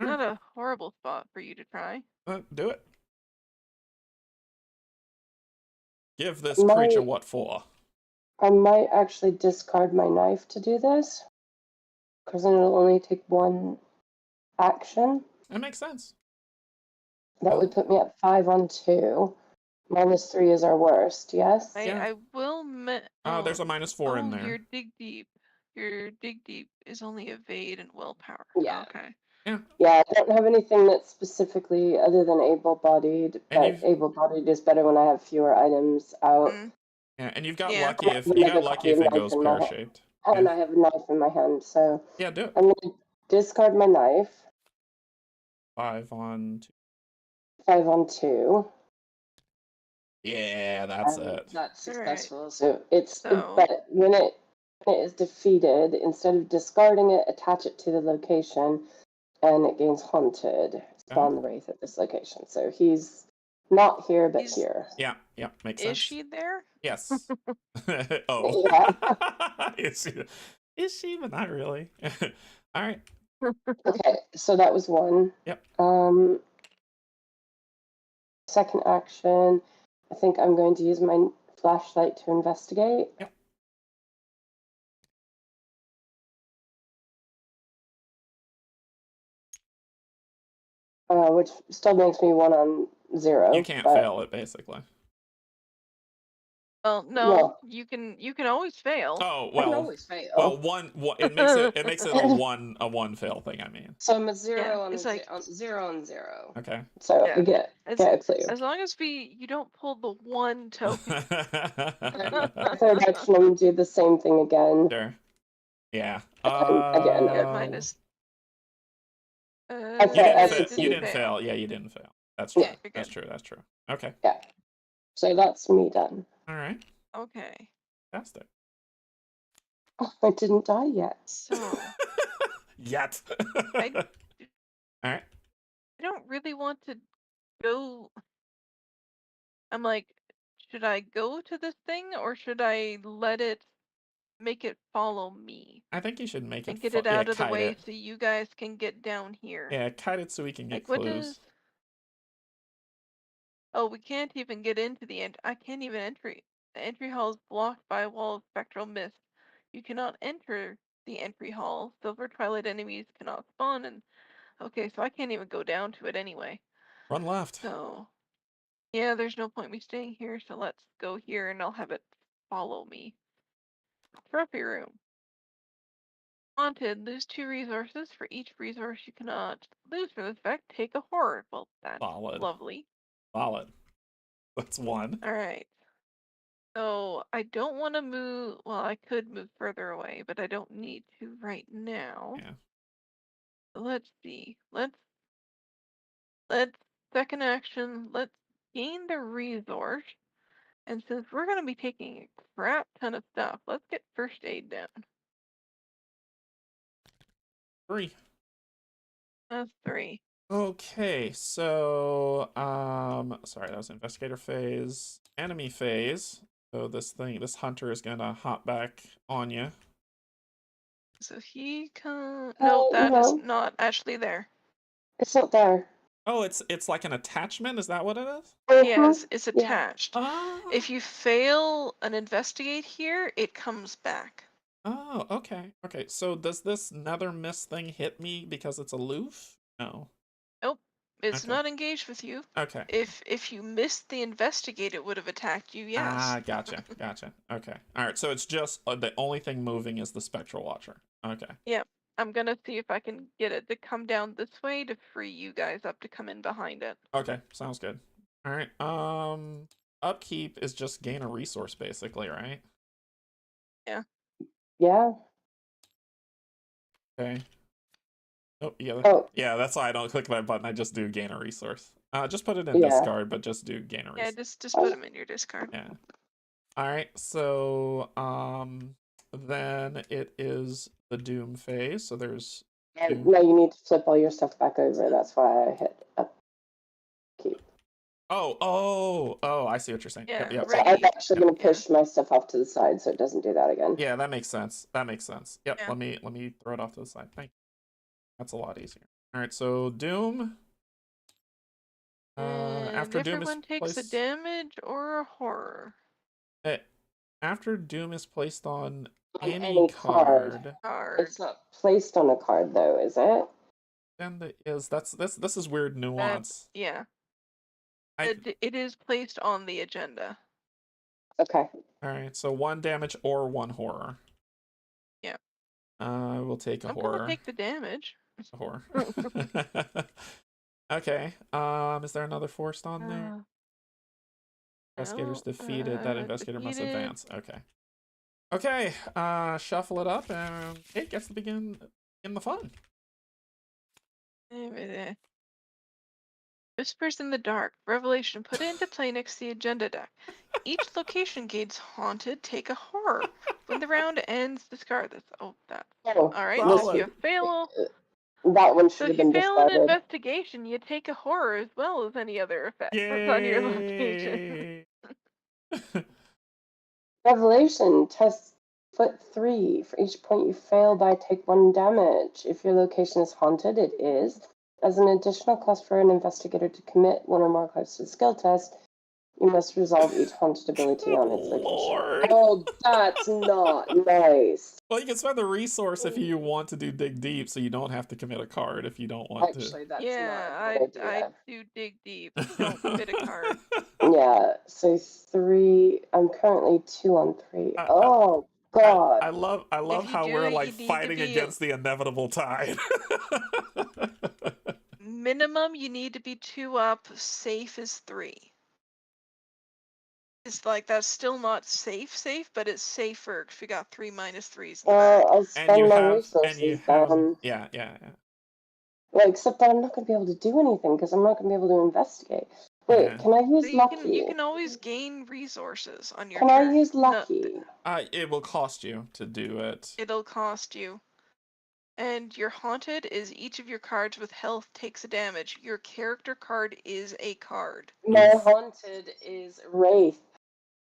not a horrible spot for you to try.
Do it. Give this creature what for?
I might actually discard my knife to do this, because then it'll only take 1 action.
That makes sense.
That would put me at 5 on 2. -3 is our worst, yes?
Yeah.
I will
Oh, there's a -4 in there.
Your dig deep. Your dig deep is only evade and willpower.
Yeah.
Okay.
Yeah.
Yeah, I don't have anything that's specifically other than able-bodied, but able-bodied is better when I have fewer items out.
Yeah, and you've got
Yeah.
lucky if it goes pear-shaped.
And I have a knife in my hand, so
Yeah, do it.
I'm gonna discard my knife.
5 on 2.
5 on 2.
Yeah, that's it.
That's successful.
Right.
So but when it is defeated, instead of discarding it, attach it to the location, and it gains haunted. Spawn the wraith at this location. So he's not here, but here.
Yeah, makes sense.
Is she there?
Yes. Oh.
Yeah.
Is she? But not really. All right.
Okay, so that was 1.
Yep.
Second action, I think I'm going to use my flashlight to investigate.
Yep.
Which still makes me 1 on 0.
You can't fail it, basically.
Well, no, you can always fail.
Oh,
I can always fail.
Well, it makes it a one fail thing. I mean.
So I'm a 0 on
it's
like 0 on 0.
Okay.
So we get a clue.
As long as you don't pull the 1 token.
Third action, I'm gonna do the same thing again.
Sure. Yeah.
Again.
Minus.
You didn't fail. Yeah, you didn't fail. That's true.
Yeah.
That's true. That's true. Okay.
Yeah. So that's me done.
All right.
Okay.
Fantastic.
Oh, I didn't die yet.
So.
Yet.
All right.
I
don't really want to go. I'm like, should I go to this thing or should I let it make it follow me?
I think you should make it
and get it out of the way so you guys can get down here.
Yeah, kite it so we can get
What
clues.
Oh, we can't even get into the end. I can't even enter. The entry hall is blocked by a wall of spectral mist. You cannot enter the entry hall. Silver twilight enemies cannot spawn, and okay, so I can't even go down to it anyway.
Run left.
So, yeah, there's no point me staying here. So let's go here, and I'll have it follow me. Trophy room. Haunted. Lose 2 resources. For each resource you cannot lose from this effect, take a horror. Well, that's lovely.
Solid. That's 1.
All right. So I don't want to move. Well, I could move further away, but I don't need to right now.
Yeah.
Let's see. Let's second action. Let's gain the resource. And since we're gonna be taking a crap ton of stuff, let's get first aid down.
3.
That's 3.
Okay, so sorry, that was investigator phase. Enemy phase. So this hunter is gonna hop back on you.
So he comes. No, that is not actually there.
It's not there.
Oh, it's like an attachment. Is that what it is?
Yes, it's attached.
Oh.
If you fail an investigate here, it comes back.
Oh, okay. Okay, so does this nether mist thing hit me because it's aloof? No.
Nope. It's
Okay.
not engaged with you.
Okay.
If you missed the investigate, it would have attacked you. Yes.
Ah, gotcha. Okay. All right. So it's just the only thing moving is the spectral watcher. Okay.
Yep. I'm gonna see if I can get it to come down this way to free you guys up to come in behind it.
Okay. Sounds good. All right. Upkeep is just gain a resource, basically, right?
Yeah.
Yeah.
Okay. Oh, yeah.
Oh,
Yeah, that's why I don't click that button. I just do gain a resource. Just put it in
yeah.
discard, but just do gain a
Yeah,
resource.
just put them in your discard.
Yeah. All right. So, then it is the doom phase. So there's
And now you need to flip all your stuff back over. That's why I hit upkeep.
Oh, I see what you're saying.
Yeah,
Yep.
So I'm actually
Yep.
going to push my stuff off to the side so it doesn't do that again.
Yeah, that makes sense. Yep.
Yeah.
Let me throw it off to the side. Thank you. That's a lot easier. All right. So doom. After doom is
everyone takes
placed,
a damage or a horror.
after doom is placed on
On
any card,
It's not placed on a card though, is it?
then this is weird nuance.
Yeah.
I,
It is placed on the agenda.
Okay.
all right. So 1 damage or 1 horror.
Yeah.
We'll take a
I'm
horror.
gonna take the damage.
A horror. Okay. Is there another forced on there? Investigator's defeated. That investigator must advance. Okay. Okay. Shuffle it up, and it gets to begin in the fun.
Whispers in the dark. Revelation. Put it into play next to the agenda deck. Each location gains haunted. Take a horror. When the round ends, discard this. Oh, that.
Oh,
All right.
Solid.
So if you fail,
that one
so
should
if
have
you
been
fail an
discarded.
investigation, you take a horror as well as any other effect that's on your location.
Yay!
Revelation. Test foot 3. For each point you fail by, take 1 damage. If your location is haunted, it is. As an additional cost for an investigator to commit 1 or more cards to the skill test, you must resolve each haunted ability on its location.
Lord.
Oh, that's not nice.
Well, you can spend the resource if you want to do dig deep, so you don't have to commit a card if you don't want
Actually, that's
Yeah,
not a good
I
idea.
do dig deep. Don't commit a card.
Yeah, so 3. I'm currently 2 on 3. Oh, God.
I love
If you
how
do
we're
it, you
like
need to
fighting
be-
against the inevitable tide.
Minimum, you need to be 2 up. Safe is 3. It's like that's still not safe, but it's safer if you got 3 minus 3s in the back.
I'll spend my resources then.
Yeah.
Well, except that I'm not going to be able to do anything because I'm not going to be able to investigate. Wait,
Yeah.
can I use
So
lucky?
you can always gain resources on your
Can
turn.
I use lucky?
It will cost you to do it.
It'll cost you. And your haunted is each of your cards with health takes a damage. Your character card is a card.
My haunted is Wraith.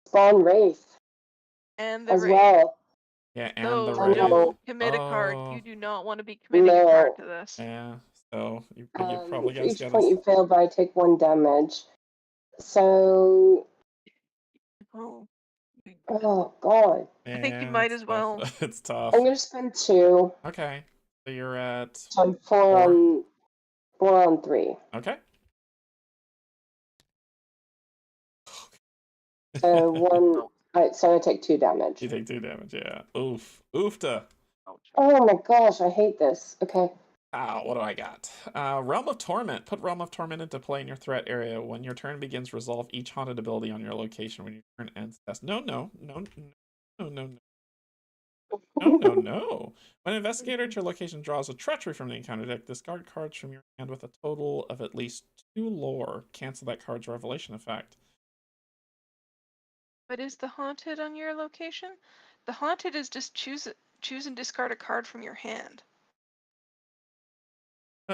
Spawn Wraith.
And the
as
Wraith.
well.
Yeah, and
So
the Wraith.
don't commit a card.
Oh.
You do not want to be committing a card to this.
Yeah, so you probably
For
guys
each
get
point you fail by, take 1 damage. So,
Oh.
God.
I think you might as well.
It's tough.
I'm gonna spend 2.
Okay, so you're at.
So I'm 4 on 3.
Okay.
So 1. So I take 2 damage.
You take 2 damage. Yeah. Oofta.
Oh my gosh, I hate this. Okay.
What do I got? Realm of Torment. Put Realm of Torment into play in your threat area. When your turn begins, resolve each haunted ability on your location. When your turn ends, test. No. When an investigator at your location draws a treachery from the encounter deck, discard cards from your hand with a total of at least 2 lore. Cancel that card's revelation effect.
What is the haunted on your location? The haunted is just choose and discard a card from your hand.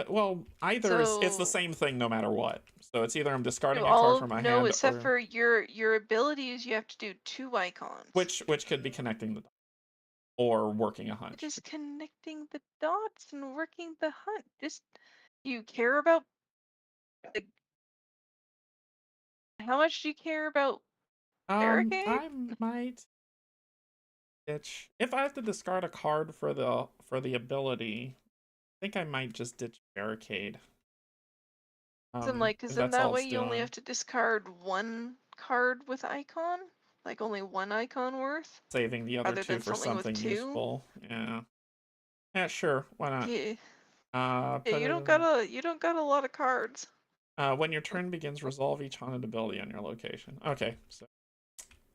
Well, either it's the same thing no matter what. So it's either I'm discarding a card from my hand.
No, except for your abilities, you have to do 2 icons.
Which could be connecting the dots or working a hunch.
It is connecting the dots and working the hunt. Just do you care about how much do you care about barricade?
I might ditch if I have to discard a card for the ability. I think I might just ditch barricade. If
in
that's all
that way
it's
you only
doing.
have to discard one card with icon? Like only one icon worth?
Saving the other
Rather
two
than
for
something with
something
two?
useful. Yeah. Yeah, sure. Why not?
Yeah. Yeah,
Put
you
it
don't
in.
got a lot of cards.
When your turn begins, resolve each haunted ability on your location. Okay, so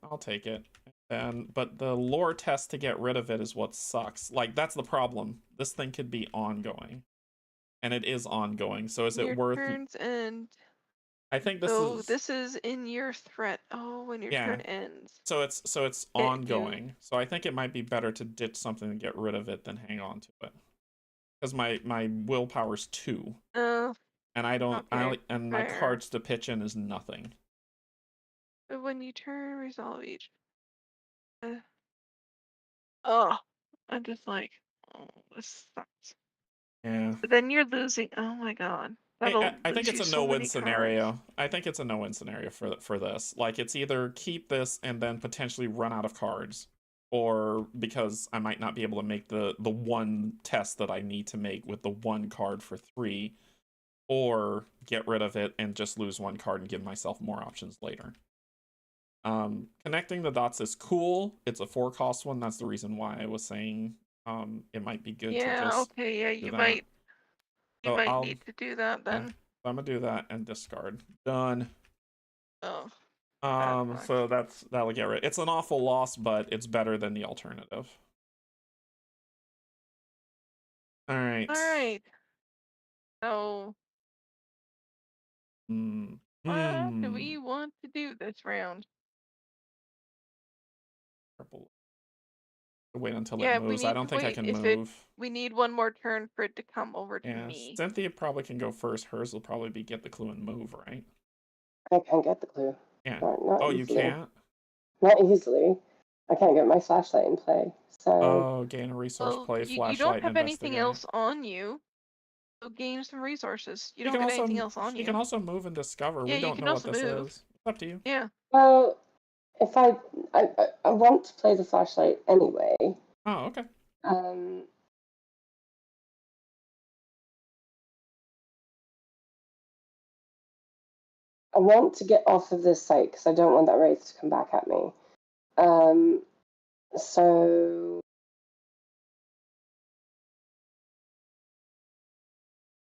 I'll take it. But the lore test to get rid of it is what sucks. Like, that's the problem. This thing could be ongoing. And it is ongoing. So is it
Your
worth...
turns end.
I think this
So
is...
this is in your threat. Oh, when your
Yeah.
turn ends.
So it's
You
ongoing. So I think it might be better to ditch something and get rid of it than hang on to it. Because my willpower's 2. And I don't...
okay,
and my
fair.
cards to pitch in is nothing.
But when you turn, resolve each. Oh, I'm just like, oh, this sucks.
Yeah.
But then you're losing. Oh my god, that'll
I think
lose
it's
you
a
so
no-win
many cards.
scenario. I think it's a no-win scenario for this. Like, it's either keep this and then potentially run out of cards, or because I might not be able to make the one test that I need to make with the one card for 3, or get rid of it and just lose one card and give myself more options later. Connecting the dots is cool. It's a 4-cost one. That's the reason why I was saying it might be good to just
Okay, yeah,
do
you
that.
might need to do that
Yeah,
then.
so I'm gonna do that and discard. Done.
Oh,
So that'll get rid. It's an awful loss, but it's better than the alternative. All right.
all right. So, what do we want to do this round?
Purple. Wait until it
Yeah, we
moves. I
need
don't
to
think I
wait.
can move.
We need one more turn for it to come over to
Yeah,
me.
Cynthia probably can go first. Hers will probably be get the clue and move, right?
I can't get the clue.
Yeah.
Not
Oh,
easily.
you can't?
Not easily. I can't get my flashlight in play. So.
Oh, gain a resource, play,
you
flashlight,
don't have
and
anything
investigate.
else on you. So gain some resources. You
She
don't
can
get
also
anything else on
she
you.
can also move and discover.
Yeah,
We
you
don't
can
know what
also
this
move.
is. It's up to you.
Yeah.
Well, if I want to play the flashlight anyway.
Oh, okay.
I want to get off of this site because I don't want that wraith to come back at me. So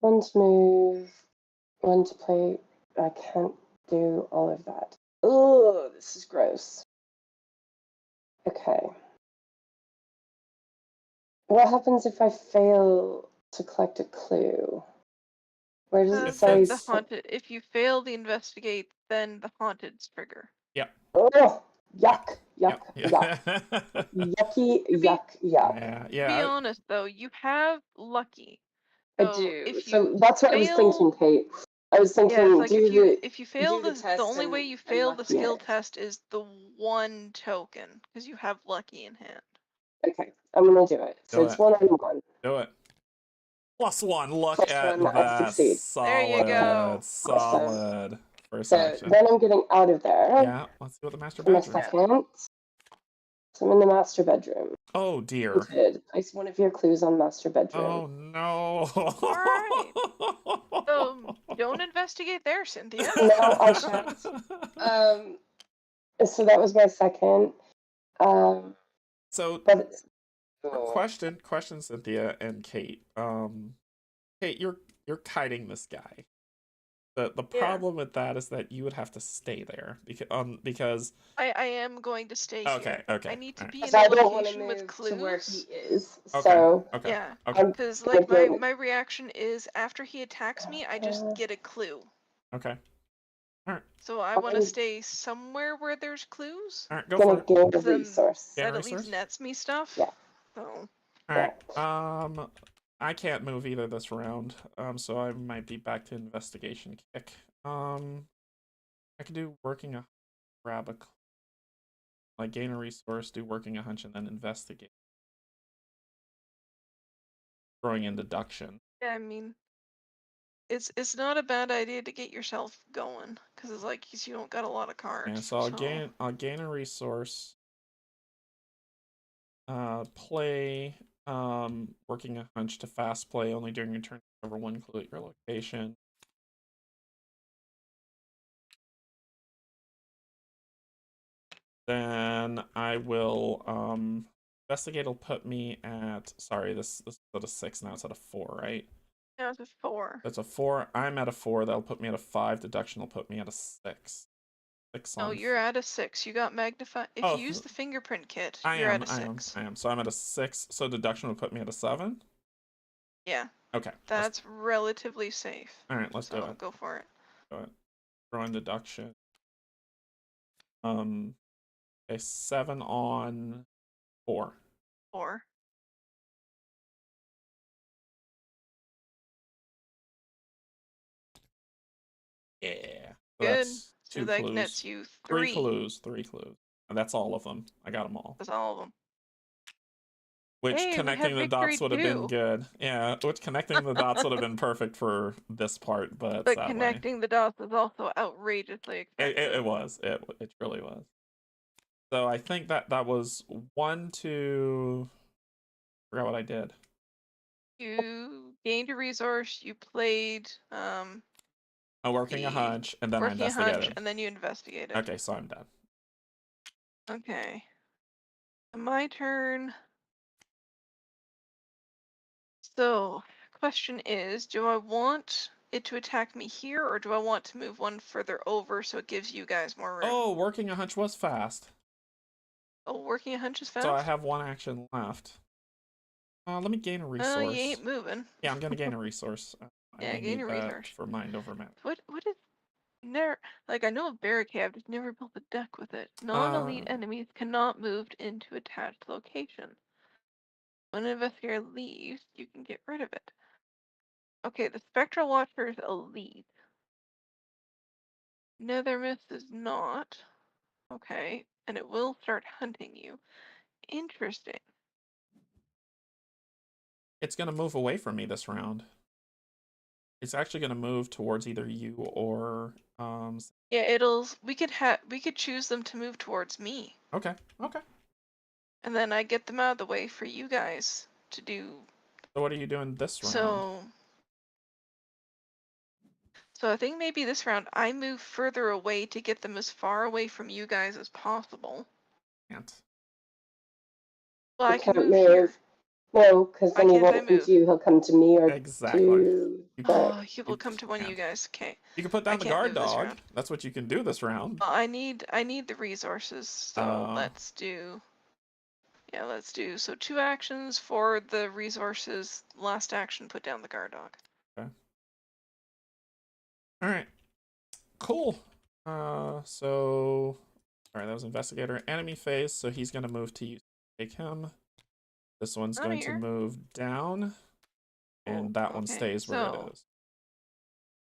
one to move, one to play. I can't do all of that. Oh, this is gross. Okay. What happens if I fail to collect a clue? Where does it say?
The haunted. If you fail to investigate, then the haunted's trigger.
Yeah.
Oh, yuck, yuck,
Yeah.
yuck. Yucky, yuck, yuck.
Yeah.
To be honest, though, you have lucky.
I
So
do.
if
So
you
that's what I was thinking, Kate. I was thinking,
yeah, it's like if you
do
fail
the test.
the only way you
and
fail the
lucky
skill
it.
test is the one token because you have lucky in hand.
Okay, I'm gonna do it. So it's 1-on-1.
Do it. +1. Look
First
at
one, I
that.
succeed.
Solid.
There you go.
Solid. First
So
action.
then I'm getting out of there.
Yeah. Let's see what the master
For my
bedroom.
second. So I'm in the master bedroom.
Oh dear.
Place one of your clues on master bedroom.
Oh no.
Alright. So don't investigate there, Cynthia.
No, I shan't. So that was my second.
So
but
question, Cynthia and Kate. Kate, you're kiting this guy. The problem with that is that you would have to stay there because
I am going to stay here.
Okay.
I need to be in
I
a
don't want to
location with
move
clues.
to where he is.
Okay.
So
Okay.
Yeah.
Okay.
Because like my reaction is after he attacks me, I just get a clue.
Okay. All right.
So I want to stay somewhere where there's clues.
All right. Go for it.
Gain a resource.
That at least nets me stuff.
Yeah.
So.
All right. I can't move either this round. So I might be back to investigation kick. I could do working a grab a like gain a resource, do working a hunch, and then investigate. Throwing in deduction.
Yeah, I mean, it's not a bad idea to get yourself going because it's like you don't got a lot of cards.
Yeah, so I'll gain a resource. Play working a hunch to fast play only during your turn. Cover one clue at your location. Then I will investigate will put me at, sorry, this is at a 6 now, it's at a 4, right?
Now it's a 4.
That's a 4. I'm at a 4, that'll put me at a 5. Deduction will put me at a 6. 6
Oh,
on
you're at a 6. You got magnified. If you use the fingerprint kit, you're at a 6.
I am. So I'm at a 6, so deduction would put me at a 7?
Yeah.
Okay.
That's relatively safe.
Alright, let's do it.
Go for it.
Go ahead. Throw in deduction. Okay, 7 on 4.
4.
Yeah. So
Good.
that's
So
2
that
clues.
nets you
3 clues. 3 clues. And that's all of them. I got them all.
That's all of them.
Which
Hey,
connecting the dots would have been good. Yeah, which connecting the dots would have been perfect for this part, but sadly.
Connecting the dots is also outrageously expensive.
It was. It really was. So I think that was 1, 2. Forgot what I did.
You gained a resource. You played
Working a hunch, and then I investigated.
And then you investigated.
Okay, so I'm done.
Okay. My turn. So, question is, do I want it to attack me here, or do I want to move one further over so it gives you guys more room?
Oh, working a hunch was fast.
Oh, working a hunch is fast?
So I have 1 action left. Let me gain a resource.
You ain't moving.
Yeah, I'm gonna gain a resource.
Yeah, gain a resource.
For mind over matter.
What is... Never, like, I know a barricade, I've just never built a deck with it. Non-elite enemies cannot move into attached location. When an investigator leaves, you can get rid of it. Okay, the Spectral Watcher is elite. Nethermist is not. Okay, and it will start hunting you. Interesting.
It's gonna move away from me this round. It's actually gonna move towards either you or
Yeah, we could choose them to move towards me.
Okay.
And then I get them out of the way for you guys to do.
So what are you doing this round?
So I think maybe this round I move further away to get them as far away from you guys as possible.
Can't.
Well, I can move here.
No, because then he won't come to you. He'll come to me or
exactly.
He will come to one of you guys. Okay.
You can put down the guard dog. That's what you can do this round.
Well, I need the resources. So let's do. Yeah, let's do. So 2 actions for the resources. Last action, put down the guard dog.
Okay. All right. Cool. So, all right, that was investigator. Enemy phase. So he's gonna move to you. Take him. This one's going to move down, and that one stays where it is.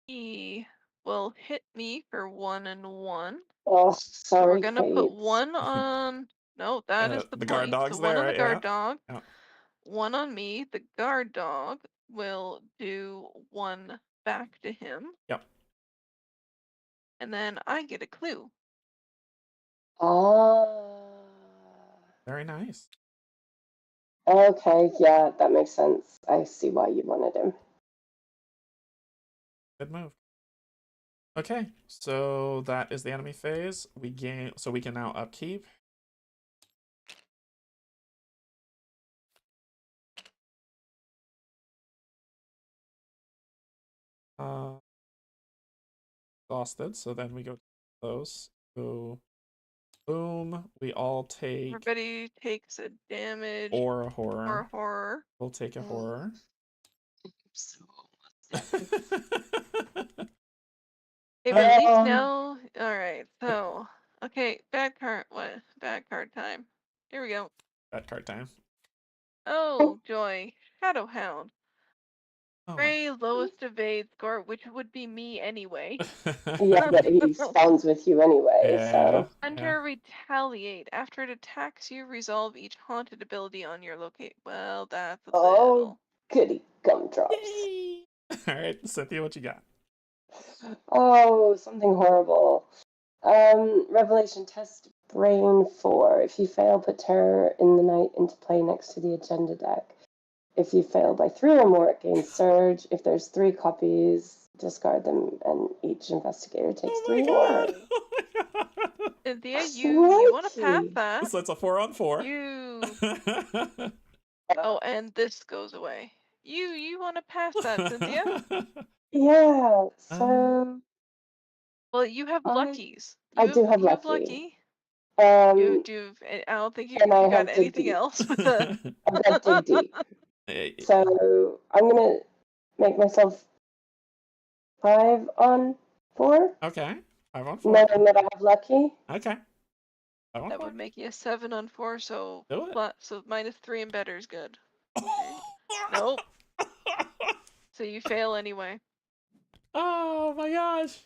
He will hit me for 1 and 1.
Oh, sorry.
So we're gonna put 1 on. No, that is the
guard dog's
so
there.
1 on the guard dog.
Yeah.
1 on me. The guard dog will do 1 back to him.
Yep.
And then I get a clue.
Very nice.
Okay, yeah, that makes sense. I see why you wanted him.
Good move. Okay, so that is the enemy phase. We gain, so we can now upkeep. Exhausted, so then we go to those. So, boom, we all take...
Everybody takes a damage.
Or a horror.
Or a horror.
We'll take a horror.
Hey, but at least now... Alright, so... Okay, bad card time. Here we go.
Bad card time.
Oh, joy. Shadowhound.
Oh
Very lowest evade score, which would be me anyway.
Yeah, but he spawns with you anyway, so...
Hunter retaliate. After it attacks you, resolve each haunted ability on your locate. Well, that's a little...
goody gumdrops.
Alright, Cynthia, what you got?
Oh, something horrible. Revelation test brain 4. If you fail, put Terror in the Night into play next to the agenda deck. If you fail by 3 or more, it gains Surge. If there's 3 copies, discard them, and each investigator takes 3 more.
Cynthia, you want to pass
Crikey.
that?
So it's a 4-on-4.
You. Oh, and this goes away. You want to pass that, Cynthia?
Yeah, so
Well, you have
I
luckies.
I do have
You have
lucky.
You
Um,
do. I don't think
and I
you got
have dig
anything
deep.
else with the.
I've got dig deep. So I'm gonna make myself 5-on-4,
Okay, 5-on-4.
knowing that I have lucky.
Okay,
That
5-on-4.
would make you a 7-on-4, so
Do it.
so -3 and better is good. Okay. Nope. So you fail anyway.
Oh my gosh.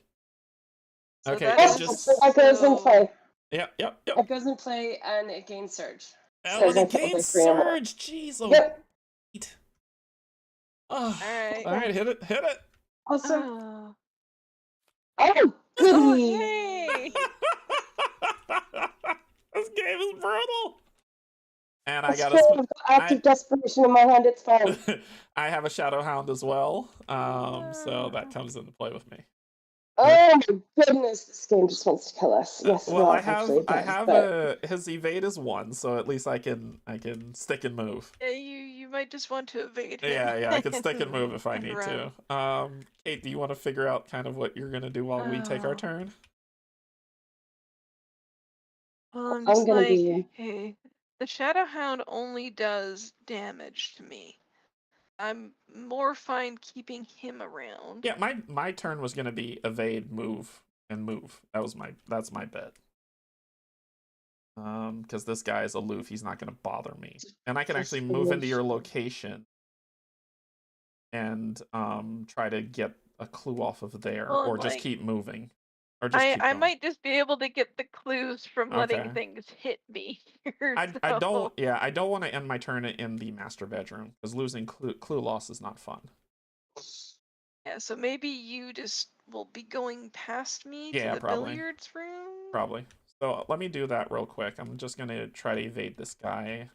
So
Okay,
that
it
is
just.
So that goes in play.
Yep.
It goes in play and it gains surge.
Oh, and
I
it
failed by
gains
3-on-1.
surge. Jeez. Oh,
Yep.
oh.
Alright.
All right, hit it.
Awesome.
Oh,
Oh, goody.
hey!
This game is brutal. And I
It's
got
fair. I've got active desperation in my hand. It's fine.
I have a Shadow Hound as well. So that comes into play with me.
Oh my goodness, this game just wants to kill us. Yes,
Well,
well, actually it does, but
his evade is 1, so at least I can stick and move.
Yeah, you might just want to evade him.
Yeah, I can stick and move if I
and
need
run.
to. Kate, do you want to figure out kind of what you're gonna do while we take our
Oh.
turn?
Well, I'm
I'm
just
gonna
like,
be
hey, the Shadow Hound only does damage to me. I'm more fine keeping him around.
Yeah, my turn was gonna be evade, move, and move. That's my bet. Because this guy is aloof, he's not gonna bother me, and I can actually move into your location and try to get a clue off of there,
Well,
or just
like,
keep moving, or just keep
I
going.
might just be able to get the clues from letting
Okay.
things hit me here.
I don't want to end my turn in the master bedroom because losing clue loss is not fun.
Yeah, so maybe you just will be going past me to
Yeah,
the
probably.
billiards room.
Probably. So let me do that real quick. I'm just gonna try to evade this guy.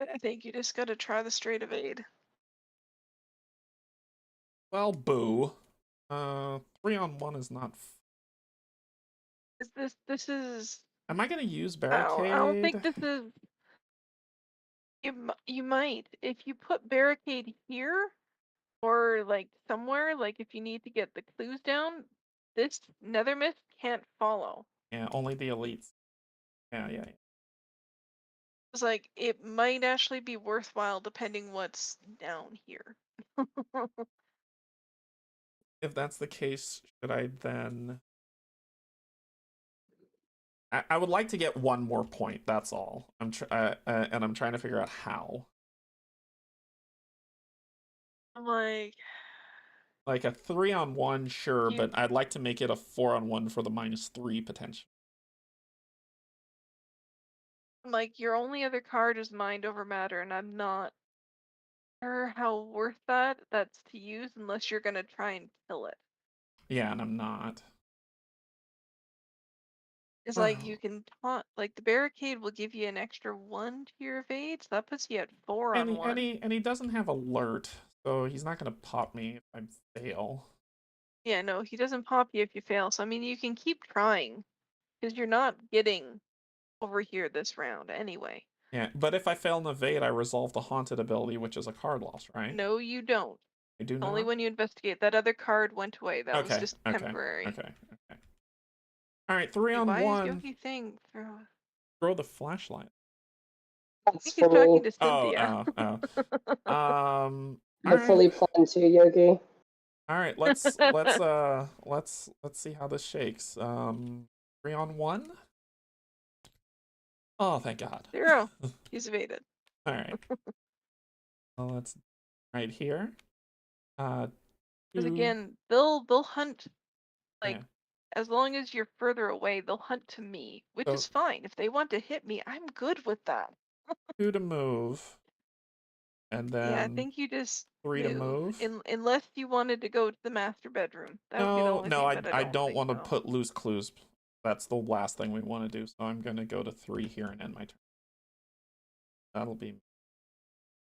I think you just gotta try the straight evade.
Well, boo. 3-on-1 is not.
This is.
Am I gonna use
I
barricade?
don't think this is. You might if you put barricade here, or like somewhere, like if you need to get the clues down, this nether mist can't follow.
Yeah, only the elites. Yeah.
It's like it might actually be worthwhile depending what's down here.
If that's the case, should I then? I would like to get 1 more point. That's all. And I'm trying to figure out how.
I'm like
Like a 3-on-1, sure,
you.
but I'd like to make it a 4-on-1 for the -3 potential.
I'm like your only other card is mind over matter, and I'm not sure how worth that's to use unless you're gonna try and kill it.
Yeah, and I'm not.
It's like you can taunt, like the barricade will give you an extra 1 to your evade, so that puts you at 4-on-1.
And he doesn't have alert, so he's not gonna pop me if I fail.
Yeah, no, he doesn't pop you if you fail. So I mean, you can keep trying because you're not getting over here this round anyway.
Yeah, but if I fail an evade, I resolve the haunted ability, which is a card loss, right?
No, you don't.
I do not.
Only when you investigate. That other card went away. That was just temporary.
Okay. All right,
Hey, why is
3-on-1.
Yogi thing throw?
Throw the flashlight.
I
that's
think he's
for
talking
me.
to Cynthia.
I fully plan to, Yogi.
All right, let's see how this shakes. 3-on-1. Oh, thank God.
0. He's evaded.
All right. Well, let's right here.
Because again, they'll hunt like
yeah.
as long as you're further away, they'll hunt to me, which is fine. If they want to hit me, I'm good with that.
2 to move, and then
Yeah, I think you just
3 to move.
Unless you wanted to go to the master bedroom. That would be the only thing that
I don't want to
so.
put loose clues. That's the last thing we want to do. So I'm gonna go to 3 here and end my turn. That'll be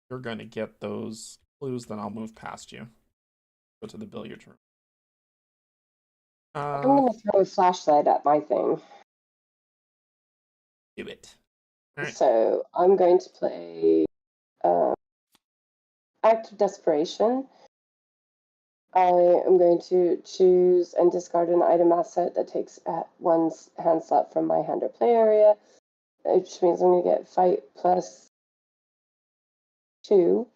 you're going to get those clues, then I'll move past you. Go to the billiards room.
I'm gonna throw a flashlight at my thing.
Do it. All right.
So I'm going to play Act of Desperation. I am going to choose and discard an item asset that takes one hand slot from my hand or play area, which means I'm going to get fight +2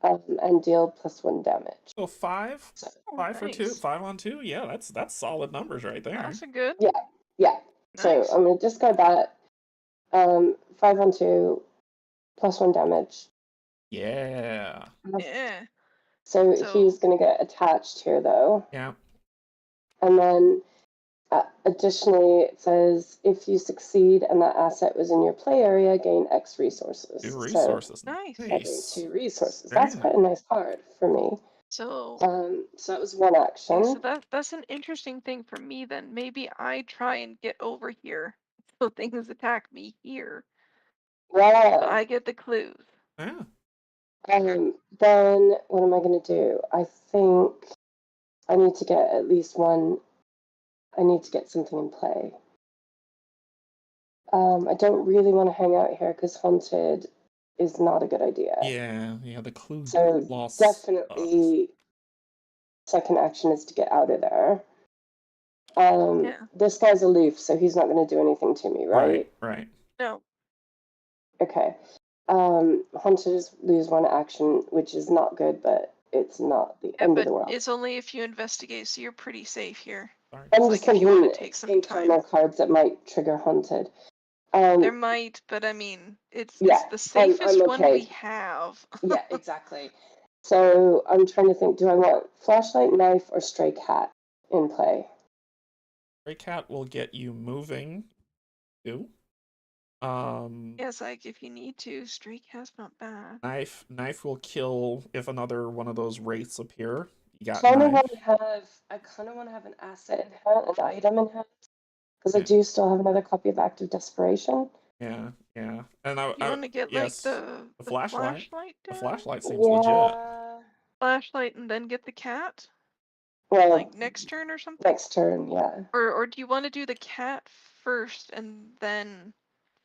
and deal +1 damage.
So 5?
So,
5 for 2?
Nice.
5 on 2? Yeah, that's solid numbers right there.
That's a good.
yeah. So
Nice.
I'm going to discard that. 5 on 2, +1 damage.
Yeah.
Yeah.
So
So-
he's going to get attached here, though.
Yeah.
And then additionally, it says if you succeed and that asset was in your play area, gain X resources.
2 resources.
So, nice.
Getting 2 resources.
Very
That's quite a nice card for me.
So,
So that was one action.
so that's an interesting thing for me then. Maybe I try and get over here so things attack me here.
Yeah.
So I get the clues.
Yeah.
Then what am I going to do? I think I need to get at least one. I need to get something in play. I don't really want to hang out here because haunted is not a good idea.
Yeah, the clues
So
lost.
definitely, second action is to get out of there. This guy's aloof, so he's not going to do anything to me, right?
Right.
No.
Okay. Hunters lose one action, which is not good, but it's not the end of the world.
It's only if you investigate, so you're pretty safe here.
Sorry.
I'm
It's
just
like if you want
thinking
to take some
internal
time.
cards that might trigger haunted.
There might, but I mean, it's the
I'm
safest one
okay.
we have.
Yeah, exactly. So I'm trying to think, do I want flashlight, knife, or stray cat in play?
Stray cat will get you moving too.
Yes, like if you need to, stray cat's not bad.
Knife will kill if another one of those wraiths appear. You got
I kind of
knife.
want to have an asset in hand, an item in hand, because I
Yeah.
do still have another copy of Act of Desperation.
Yeah. And
You want to get
yes,
like the
flashlight.
down?
The flashlight seems legit.
Flashlight and then get the cat?
Well,
Like next turn or something?
next turn, yeah.
Or do you want to do the cat first and then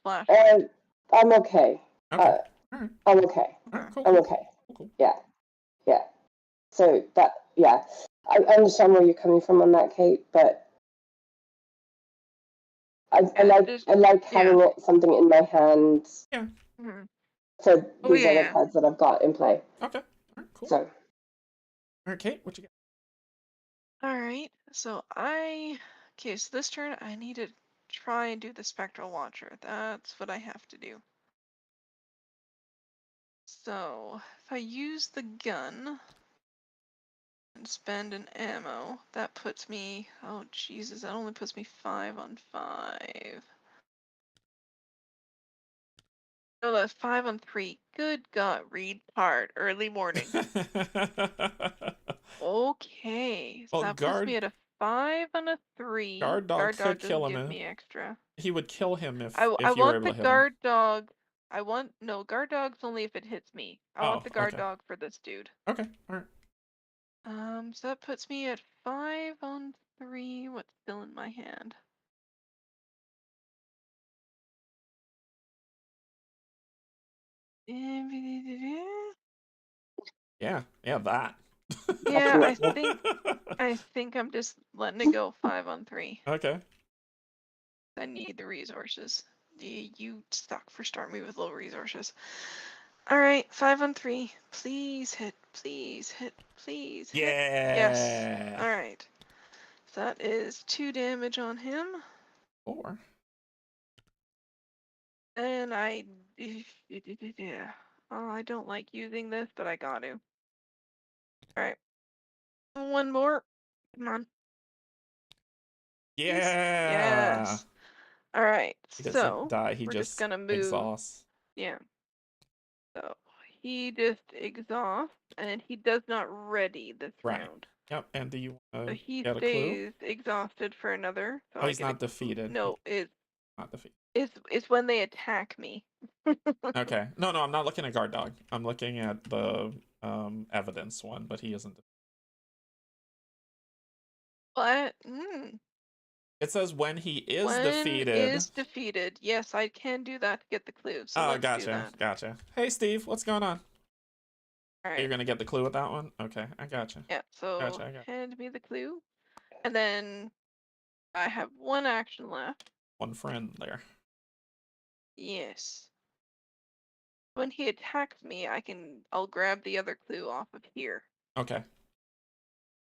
flashlight?
I'm okay.
Okay. Alright.
I'm okay.
Alright, cool.
I'm okay.
Cool.
Yeah. So I understand where you're coming from on that, Kate, but I like having something in my hand
Yeah.
for
Oh,
these other
yeah.
cards that I've got in play.
Okay. Alright, cool.
So
Alright, Kate, what you got?
Alright, so okay, so this turn I need to try and do the Spectral Watcher. That's what I have to do. So, if I use the gun and spend an ammo, that puts me, oh Jesus, that only puts me 5 on 5. No, that's 5 on 3. Good God, read part, early morning. Okay, so
Well,
that puts me at a 5 and a 3.
Guard dog could kill
doesn't
him
give me extra.
He would kill him if
I
you were
want
able
the
to hit
guard dog. No, guard dog's only if it hits me. I want
Oh,
the guard
okay.
dog for this dude.
him. Okay, alright.
So that puts me at 5 on 3. What's still in my hand?
Yeah, that.
Yeah, I think I'm just letting it go 5 on 3.
Okay.
I need the resources. You suck for starting me with low resources. Alright, 5 on 3. Please hit, please hit, please hit.
Yeah.
Yes. Alright. So that is 2 damage on him.
4.
And yeah. Oh, I don't like using this, but I got to. Alright. One more. Come on.
Yeah.
Yes. Alright,
He doesn't
so
die, he
we're
just
just gonna move.
exhausts.
Yeah. So he just exhausts, and he does not ready this
Right.
round.
Yep, and do you
So he
get a clue?
stays exhausted for another. So
Oh, he's not defeated.
No,
Not defeated.
it's when they attack me.
Okay. No, I'm not looking at guard dog. I'm looking at the evidence one, but he isn't.
What?
It says when he is
When
defeated.
is defeated. Yes, I can do that to get the clue. So
Oh,
let's do
gotcha,
that.
gotcha. Hey, Steve, what's going on?
All
You're
right.
gonna get the clue with that one? Okay, I gotcha.
Yeah. So
Gotcha, I got
hand me the clue, and then I have one action left.
one friend there.
Yes. When he attacks me, I'll grab the other clue off of here,
Okay.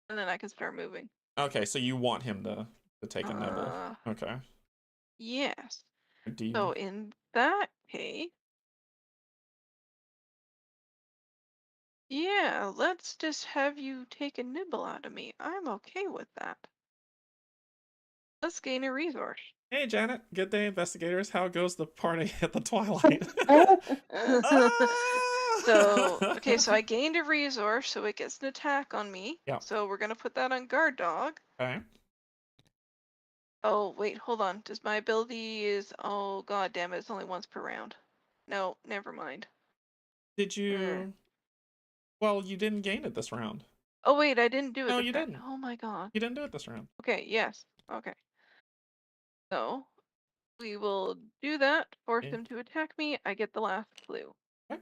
and then I can start moving.
Okay, so you want him to take a nibble.
Uh,
Okay.
Yes.
Do you...
So in that case, yeah, let's just have you take a nibble out of me. I'm okay with that. Let's gain a resource.
Hey, Janet. Good day, investigators. How goes the party at the Twilight?
So, okay, so I gained a resource, so it gets an attack on me.
Yeah.
So we're gonna put that on guard dog.
Okay.
Oh, wait, hold on. Does my ability is, oh god damn it, it's only once per round. No, never mind.
Did you... Well, you didn't gain it this round.
Oh wait, I didn't do it
No,
this
you
round.
didn't.
Oh my god.
You didn't do it this round.
Okay, yes. Okay. So we will do that, force
Okay.
him to attack me. I get the last clue.
Okay.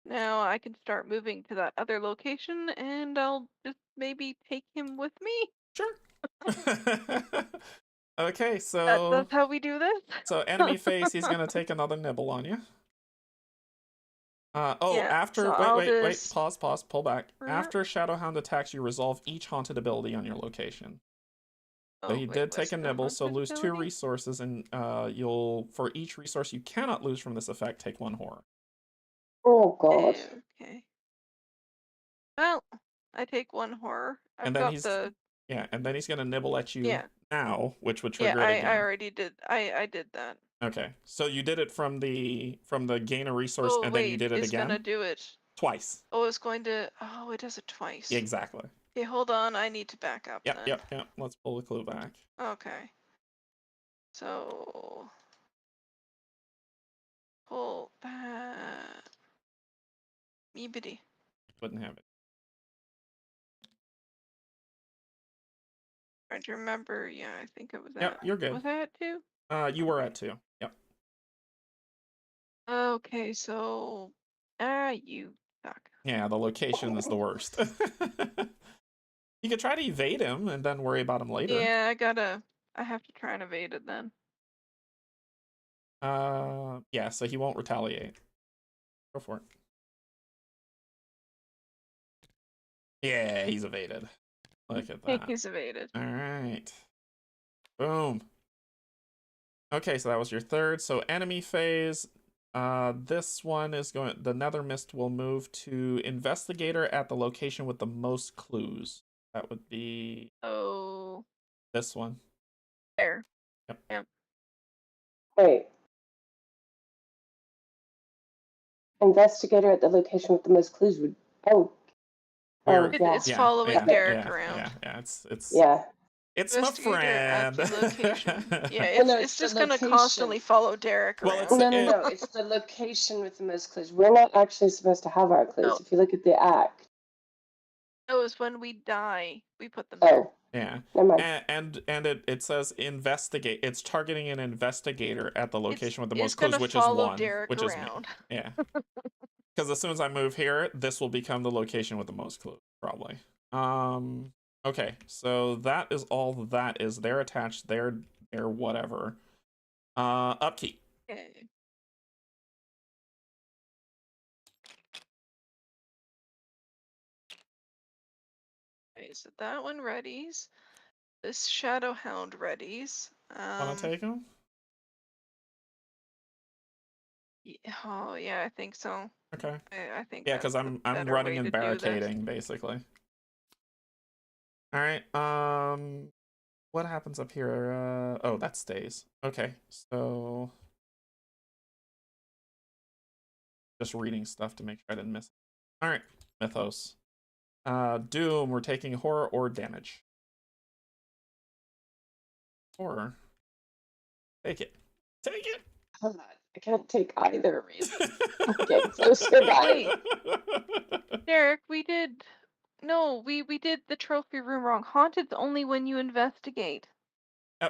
Now I can start moving to that other location, and I'll just maybe take him with me.
Sure. Okay, so...
That's how we do this?
So enemy face, he's gonna take another nibble on you.
Yeah,
after...
so
Wait. Pause, pull back.
Er.
After Shadowhound attacks, you resolve each haunted ability on your location. So
Oh,
he
wait,
did
what's
take a
the
nibble, so
haunted
lose 2
ability?
resources, and you'll... For each resource you cannot lose from this effect, take 1 horror.
Oh god.
Okay. Well, I take 1 horror. I've
And then
got
he's...
the...
Yeah, and then he's gonna nibble at you
Yeah.
now, which would
Yeah,
trigger it again.
I already did. I did that.
Okay, so you did it from the gain a resource,
Oh,
and
wait,
then you did it
it's
again?
gonna do it.
Twice.
Oh, it's going to... Oh, it does it twice.
Yeah, exactly.
Okay, hold on. I need to back up then.
Yep. Let's pull the clue back.
Okay. So... Pull that... Meebity.
Wouldn't have it.
Trying to remember. Yeah, I think it was
Yep, you're good.
Was I at 2?
You were at 2. Yep.
Okay, so... you suck.
Yeah, the location is the worst. You could try to evade him and then worry about him later.
Yeah, I have to try and evade it then.
Yeah, so he won't retaliate. Go for it. Yeah, he's evaded. Look at that.
He's evaded.
All right. Boom. Okay, so that was your third. So enemy phase. This one is going... The Nether Mist will move to investigator at the location with the most clues. That would be...
Oh.
This one.
There.
Yep.
Wait. Investigator at the location with the most clues would... Oh.
It's following Derek around.
Yeah, it's my friend.
It's just gonna constantly follow Derek around.
No, it's the location with the most clues. We're not actually supposed to have our clues. If you look at the act.
No, it's when we die, we put them there.
Yeah.
Never mind.
And it says investigate. It's targeting an investigator at the location with the most
clues,
which is 1,
Derek
which
around.
is me. Yeah. Because as soon as I move here, this will become the location with the most clues, probably. Okay, so that is all that is. They're attached. They're whatever. Upkeep.
Okay. Okay, so that one readies. This Shadowhound readies.
Want to take him?
Oh yeah, I think so.
Okay.
I think.
Yeah, because I'm running and barricading basically. All right. What happens up here? Oh, that stays. Okay, so just reading stuff to make sure I didn't miss it. All right, Mythos. Doom. We're taking horror or damage. Horror. Take it. Take it.
I can't take either reason. I'm getting close to dying.
Derek, we did the trophy room wrong. Haunted's only when you investigate.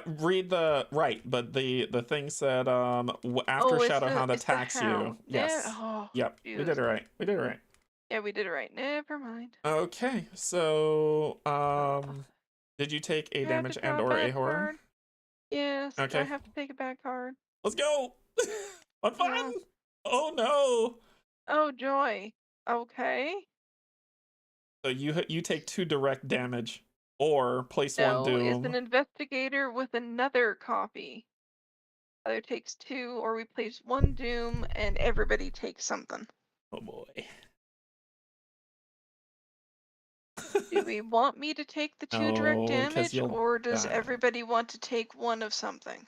Read the right, but the thing said after
It's
Shadowhound
the
attacks you.
hound.
Yes.
Oh,
Yep. We did it right. We did it right.
yeah, we did it right. Never mind.
Okay. So did you take a
I have
damage
to draw
and
a
or a
bad
horror?
card. Yes, I
Okay.
have to take a bad card.
Let's go. What fun!
Yeah.
Oh no.
Oh joy. Okay.
So you take 2 direct damage or place 1
No, it's an
doom.
investigator with another copy. Either takes 2 or we place 1 doom and everybody takes something.
Oh boy.
Do we want me to take the 2 direct
No, 'cause
damage
you'll
or does
die.
everybody want to take 1 of something?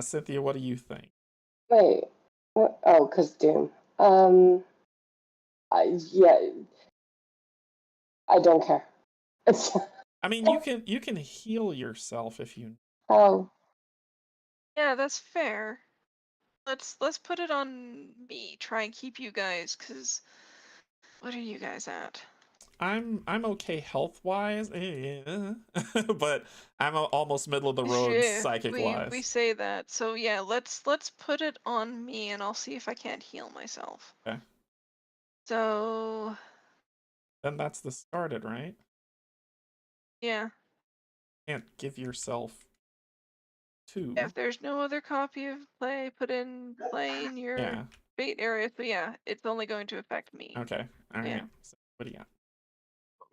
Cynthia, what do you think?
Wait. What? Oh, because Doom. Yeah. I don't care.
I mean, you can heal yourself if you.
Oh.
Yeah, that's fair. Let's put it on me. Try and keep you guys, cause what are you guys at?
I'm okay health wise, but I'm almost middle of the road
Yeah,
psychic
we
wise.
say that. So yeah, let's put it on me, and I'll see if I can't heal myself.
Okay.
So
Then that's discarded, right?
yeah,
Can't give yourself 2.
if there's no other copy of play, put in play in your
Yeah.
fate area. So yeah, it's only going to affect me.
Okay. All right.
Yeah.
So what do you got?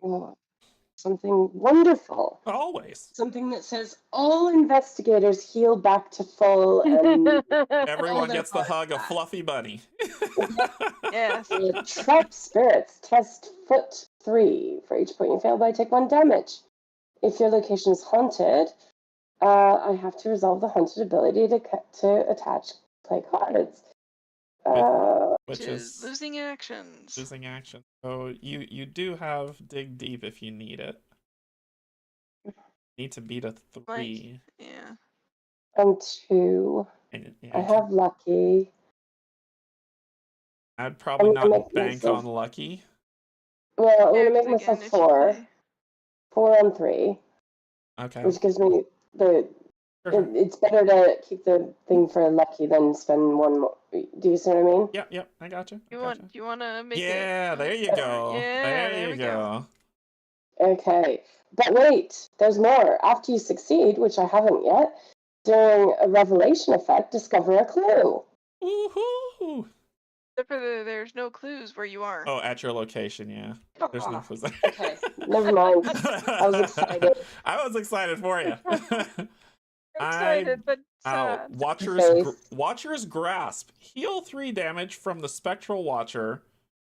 Oh, something wonderful.
Always.
Something that says all investigators heal back to full and
Everyone
their
gets the
cards
hug of
back.
Fluffy Bunny.
Yes.
Trap spirits. Test foot 3. For each point you fail by, take 1 damage. If your location is haunted, I have to resolve the haunted ability to attach play cards.
Which is
losing actions.
losing action. So you do have dig deep if you need it. Need to beat a 3.
Yeah.
I'm 2.
And, yeah,
I have lucky.
I'd probably not bank
myself,
on lucky.
Well, I'm
Yeah,
gonna make
'cause
myself
again, if
4.
you play-
4 on 3.
Okay.
Which gives me the.
Sure.
It's better to keep the thing for lucky than spend 1 more. Do you see what I mean?
Yep. I gotcha.
Do you want to make it?
Yeah, there you go.
Yeah,
there you go.
Okay, but wait, there's more. After you succeed, which I haven't yet, during a revelation effect, discover a clue.
Woohoo!
Except for there's no clues where you are.
Oh, at your location, yeah. There's no clues.
Okay, never mind. I was excited.
I was excited for you.
Excited, but sad.
Watcher's Grasp. Heal 3 damage from the Spectral Watcher.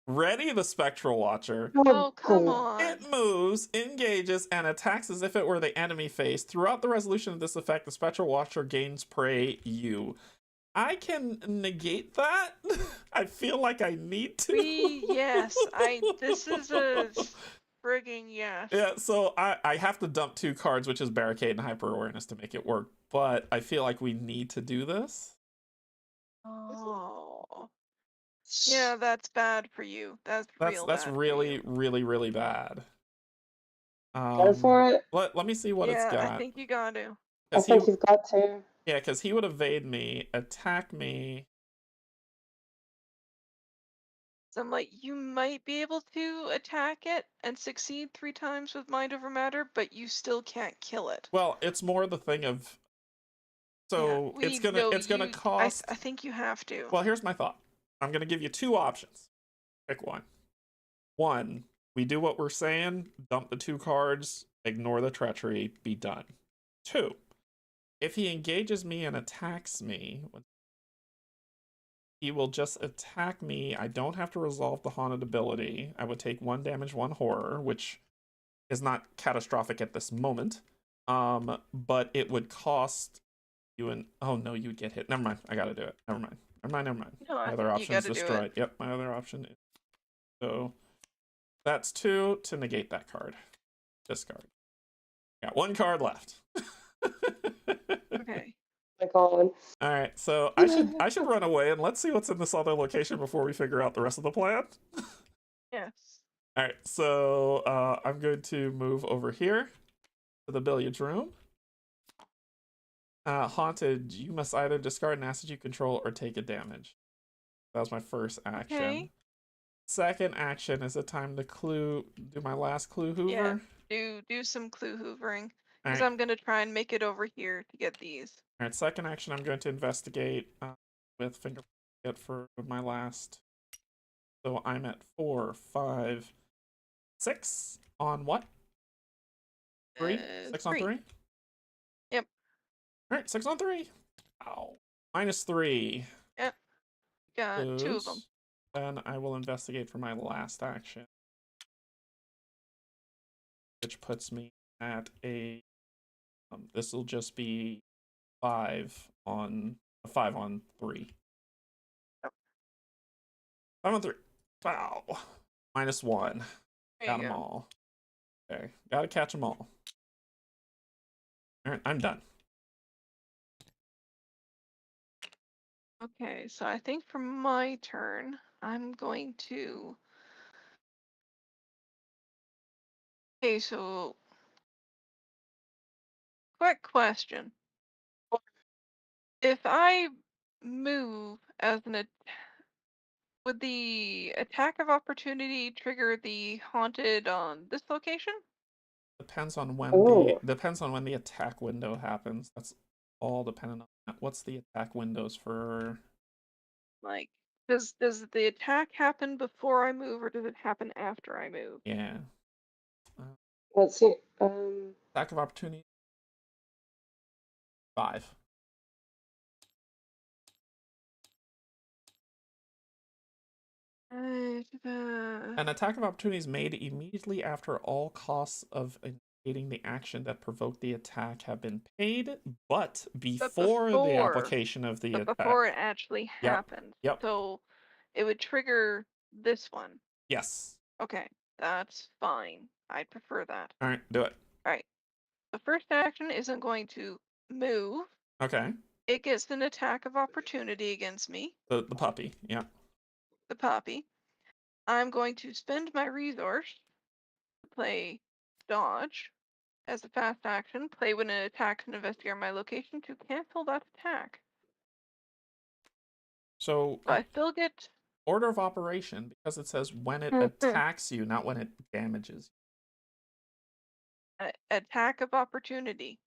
Ready the Spectral Watcher.
Oh, come on.
It moves, engages, and attacks as if it were the enemy face. Throughout the resolution of this effect, the Spectral Watcher gains prey you. I can negate that. I feel like I need to.
This is a frigging yes.
Yeah, so I have to dump 2 cards, which is Barricade and Hyper Awareness to make it work. But I feel like we need to do this.
Oh. Yeah, that's bad for you. That's
really, really, really bad.
Go for it.
Let me see what it's got.
I think you got to.
I think you've got to.
Yeah, because he would evade me, attack me.
So I'm like, you might be able to attack it and succeed 3 times with Mind Over Matter, but you still can't kill it.
Well, it's more the thing of. So it's gonna cost.
I think you have to.
Well, here's my thought. I'm gonna give you 2 options. Pick one. 1, we do what we're saying, dump the 2 cards, ignore the treachery, be done. 2, if he engages me and attacks me, he will just attack me. I don't have to resolve the haunted ability. I would take 1 damage, 1 horror, which is not catastrophic at this moment. But it would cost you an. Oh no, you'd get hit. Never mind. I gotta do it. Never mind.
No,
My other option is destroyed. Yep, my other option is. So that's 2 to negate that card. Discard. Got 1 card left.
Okay.
Like on.
All right, so I should run away and let's see what's in this other location before we figure out the rest of the plan.
Yes.
All right, so I'm going to move over here to the billiards room. Haunted, you must either discard an asset you control or take a damage. That was my first action.
Okay.
Second action, is it time to do my last clue hoover?
Yeah, do some clue hoovering.
All
Because
right.
I'm gonna try and make it over here to get these.
All right, second action, I'm going to investigate with fingerprint for my last. So I'm at 4, 5, 6 on what? 3? 6 on 3?
Yep.
All right, 6 on 3. Ow. -3.
Yep. Got
Clues.
2 of them.
Then I will investigate for my last action, which puts me at a. This will just be 5 on 3.
Yep.
5 on 3. Wow. -1. Got them
go.
all. Okay, gotta catch them all. All right, I'm done.
Okay, so I think for my turn, I'm going to. Okay, so quick question. If I move as would the attack of opportunity trigger the haunted on this location?
Depends on when
Ooh.
the attack window happens. That's all dependent on that. What's the attack windows for?
Like, does the attack happen before I move, or does it happen after I move?
Yeah.
Let's see.
Attack of opportunity. 5. An attack of opportunity is made immediately after all costs of initiating the action that provoked the attack have been paid, but before the application of the attack.
Before it actually happened.
Yep.
So it would trigger this one.
Yes.
Okay, that's fine. I'd prefer that.
All right, do it.
All right. The first action isn't going to move.
Okay.
It gets an attack of opportunity against me.
The puppy, yeah.
The puppy. I'm going to spend my resource to play dodge as a fast action. Play when it attacks and investigate my location to cancel that attack.
So
I still get
order of operation because it says when it attacks you, not when it damages
you. Attack of opportunity.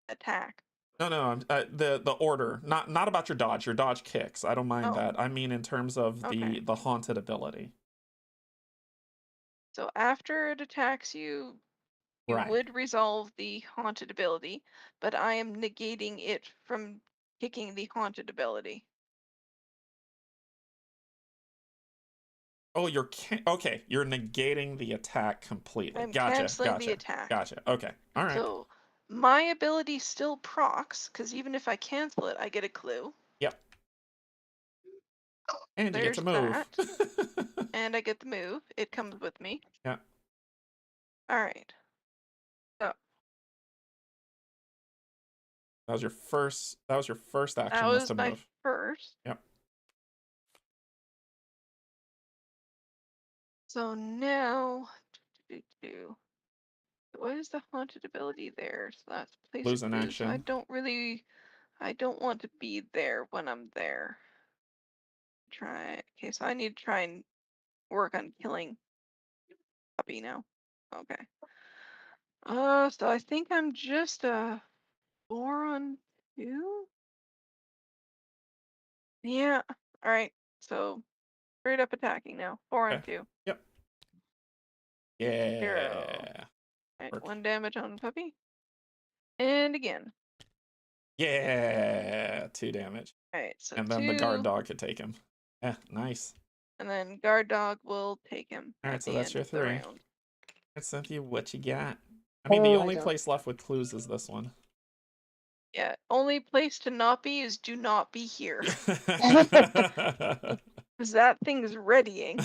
Attack.
No, the order, not about your dodge. Your dodge kicks. I don't mind that. I mean in terms of the haunted ability.
So after it attacks you, you would resolve the haunted ability, but I am negating it from kicking the haunted ability.
Oh, you're negating the attack completely.
I'm canceling the attack.
Gotcha. Okay. All right.
So my ability still procs, because even if I cancel it, I get a clue.
Yep. And you get to move.
And I get the move. It comes with me.
Yeah.
All right. So
that was your first action.
that was
to
my
move.
first.
Yep.
So now, what is the haunted ability there? So that's place
Lose an
clues.
action.
I don't want to be there when I'm there. Okay, so I need to try and work on killing puppy now. Okay. So I think I'm just a 4 on 2? Yeah. All right. So straight up attacking now. 4 on 2.
Yep. Yeah.
0. Right, 1 damage on puppy. And again.
Yeah. 2 damage.
All right. So
and then
2,
the guard dog could take him. Yeah, nice.
And then guard dog will take him.
All right, so that's your 3. All right, Cynthia, what you got? I mean, the only place left with clues is this one.
Yeah, only place to not be is do not be here. Because that thing's readying.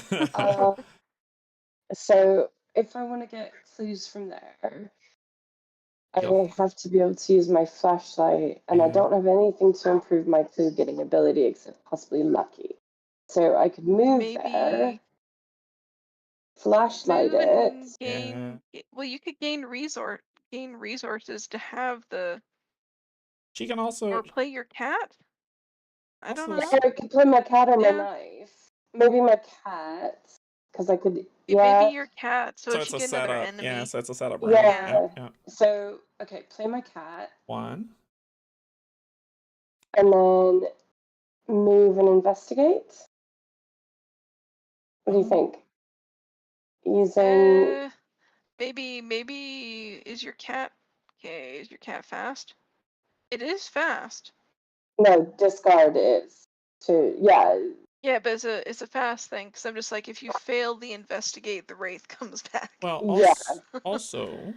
So if I want to get clues from there, I
Yep.
have to be able to use my flashlight, and I
Yeah.
don't have anything to improve my clue getting ability except possibly lucky. So I could move there,
Maybe
flashlight
move and
it.
gain. Well, you could gain resources to have the
She can also
or play your cat. I don't
Also,
know.
Or I could play my cat or my
Yeah.
knife. Maybe my cat, because I could.
Maybe
Yeah.
your cat, so,
so
if
it's
you
a
get another
setup.
enemy.
Yeah, so it's a setup, right?
Yeah.
Yeah.
So okay, play my cat,
One.
and then move and investigate. What do you think? Using
Maybe is your cat okay? Is your cat fast? It is fast.
no, discard is to
Yeah, but it's a fast thing. Because I'm just like, if you fail the investigate, the wraith comes back.
Well,
yeah.
also,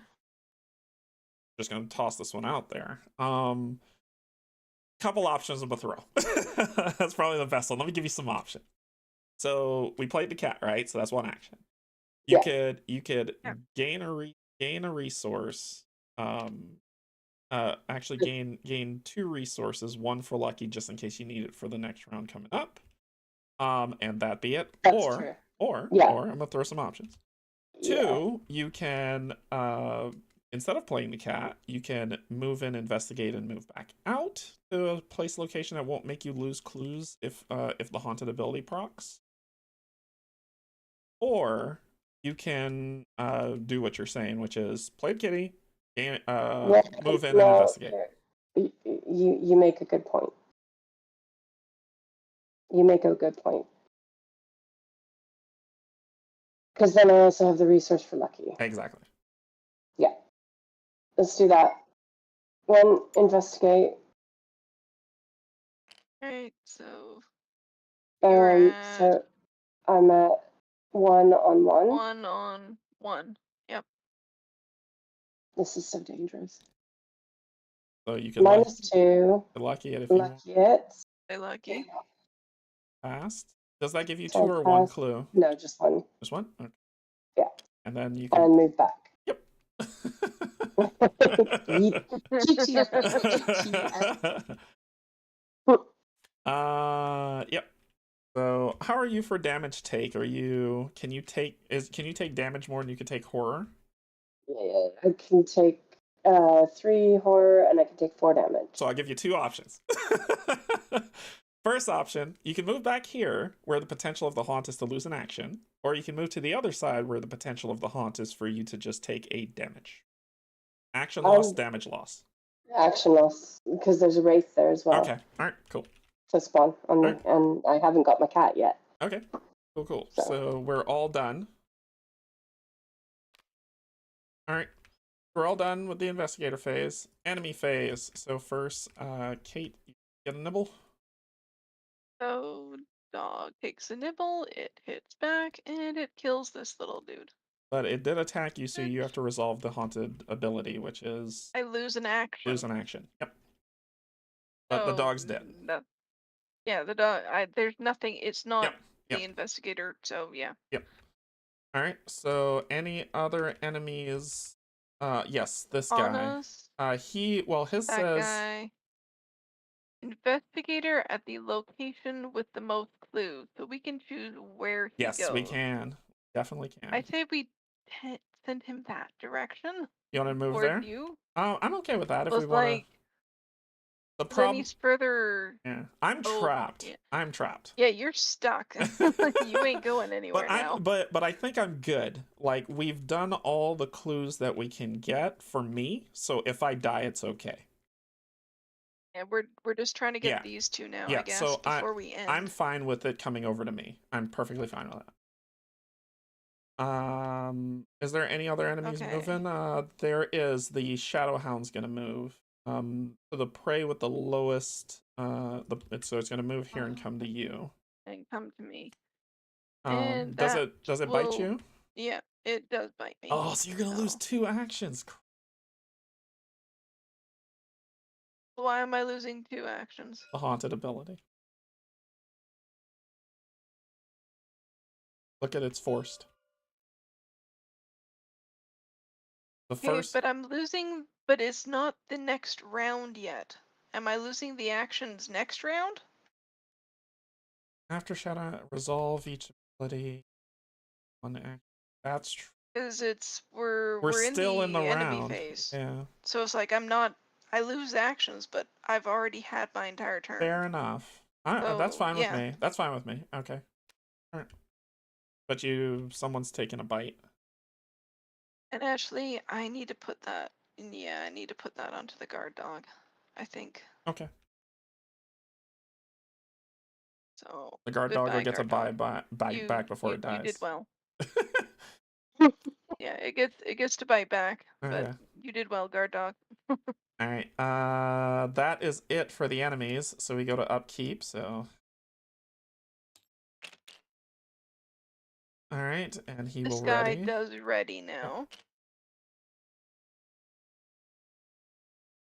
just gonna toss this one out there. Couple options of a throw. That's probably the best one. Let me give you some options. So we played the cat, right? So that's one action. You could
Yeah.
gain a resource. Actually gain 2 resources, one for lucky just in case you need it for the next round coming up. And that be it.
That's true.
Or
Yeah.
I'm gonna throw some options. 2, you can instead of playing the cat, you can move in, investigate, and move back out to a place location that won't make you lose clues if the haunted ability procs. Or you can do what you're saying, which is play the kitty, move in and investigate.
You make a good point. You make a good point. Because then I also have the resource for lucky.
Exactly.
Yeah. Let's do that. One, investigate.
Alright, so you're at
So I'm at 1 on 1.
1 on 1. Yep.
This is so dangerous.
So you can
-2.
lucky it if you want.
Lucky it.
Stay lucky.
Fast. Does that give you
So
2 or
I
1
pass.
clue?
No, just 1.
Just 1? Okay.
Yeah.
And then you can
And move back.
Yep. Yep. So how are you for damage take? Can you take damage more than you can take horror?
Yeah, I can take 3 horror and I can take 4 damage.
So I'll give you 2 options. First option, you can move back here where the potential of the haunt is to lose an action, or you can move to the other side where the potential of the haunt is for you to just take 8 damage. Action loss, damage loss.
Action loss, because there's a wraith there as well.
Okay, alright, cool.
To spawn,
Right.
and I haven't got my cat yet.
Okay, cool. So we're all done. Alright, we're all done with the investigator phase. Enemy phase. So first, Kate, you get a nibble?
So dog takes a nibble, it hits back, and it kills this little dude.
But it did attack you, so you have to resolve the haunted ability, which is
I lose an action.
lose an action. Yep. But the dog's dead.
Yeah, the dog. There's nothing. It's not
Yep.
the investigator. So yeah.
Yep. All right. So any other enemies? Yes, this
On
guy.
us,
His
that
says
guy. Investigator at the location with the most clues, so we can choose where he goes.
yes, we can. Definitely can.
I say we send him that direction.
You want to move
Towards
there?
you.
I'm okay with that if
Well,
we want to.
like,
The
then
problem.
he's further.
Yeah, I'm trapped.
Yeah.
I'm trapped.
Yeah, you're stuck. You ain't going anywhere now.
But I think I'm good. Like we've done all the clues that we can get for me. So if I die, it's okay.
Yeah, we're just trying to get these 2 now, I guess,
so
before we end.
I'm fine with it coming over to me. I'm perfectly fine with that. Is there any other enemies moving? There is. The Shadow Hound's gonna move. So the prey with the lowest. So it's gonna move here and come to you.
And come to me.
And does it bite you?
Yeah, it does bite me.
Oh, so you're gonna lose 2 actions.
Why am I losing 2 actions?
The haunted ability. Look at it's forced. The
Okay,
first
but I'm losing, but it's not the next round yet. Am I losing the actions next round?
after shadow resolve each ability one act. That's true.
Because
We're
we're in
still in the
the enemy
round.
phase.
Yeah.
So it's like I lose actions, but I've already had my entire turn.
Fair enough. That's
So,
fine with
yeah.
me. That's fine with me. Okay. All right. But someone's taking a bite.
And actually, I need to put that. Yeah, I need to put that onto the guard dog, I think.
Okay.
So
The guard dog will
goodbye,
get to
guard dog.
bite back before it
You
dies.
did well. Yeah, it gets to bite back, but
Okay.
you did well, guard dog.
All right. That is it for the enemies. So we go to upkeep. So. All right, and he
This
will
guy
ready.
does ready now.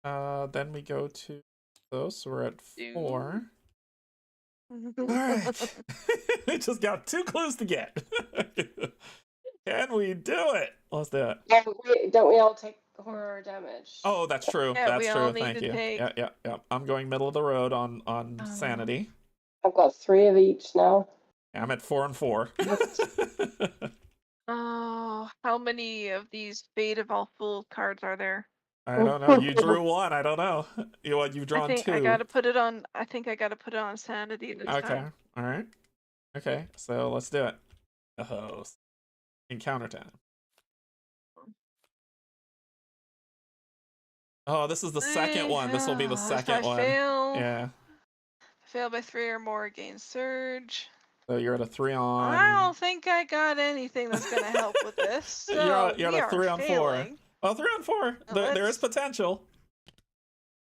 Then we go to those. So we're at 4.
All
Alright. We just got 2 clues to get. Can we do it? Let's do it.
Don't we all take horror damage?
Oh, that's true.
Yeah,
That's
we
true.
all need
Thank
to
you.
take-
Yeah. I'm going middle of the road on sanity.
I've got 3 of each now.
I'm at 4 and 4.
Oh, how many of these Fate of All Fools cards are there?
I don't know. You drew 1. I don't know. You've drawn
I think
2.
I gotta put it on. I think I gotta put it on sanity this
Okay.
time.
All right. Okay. So let's do it. Oh, encounter time. Oh, this is the second one. This will be the second
if I
one.
Fail,
Yeah.
fail by 3 or more, gain surge.
So you're at a 3 on.
I don't think I got anything that's gonna help with this. So
you're
we
at a 3
are
on 4.
failing.
Oh, 3 on 4. There is potential.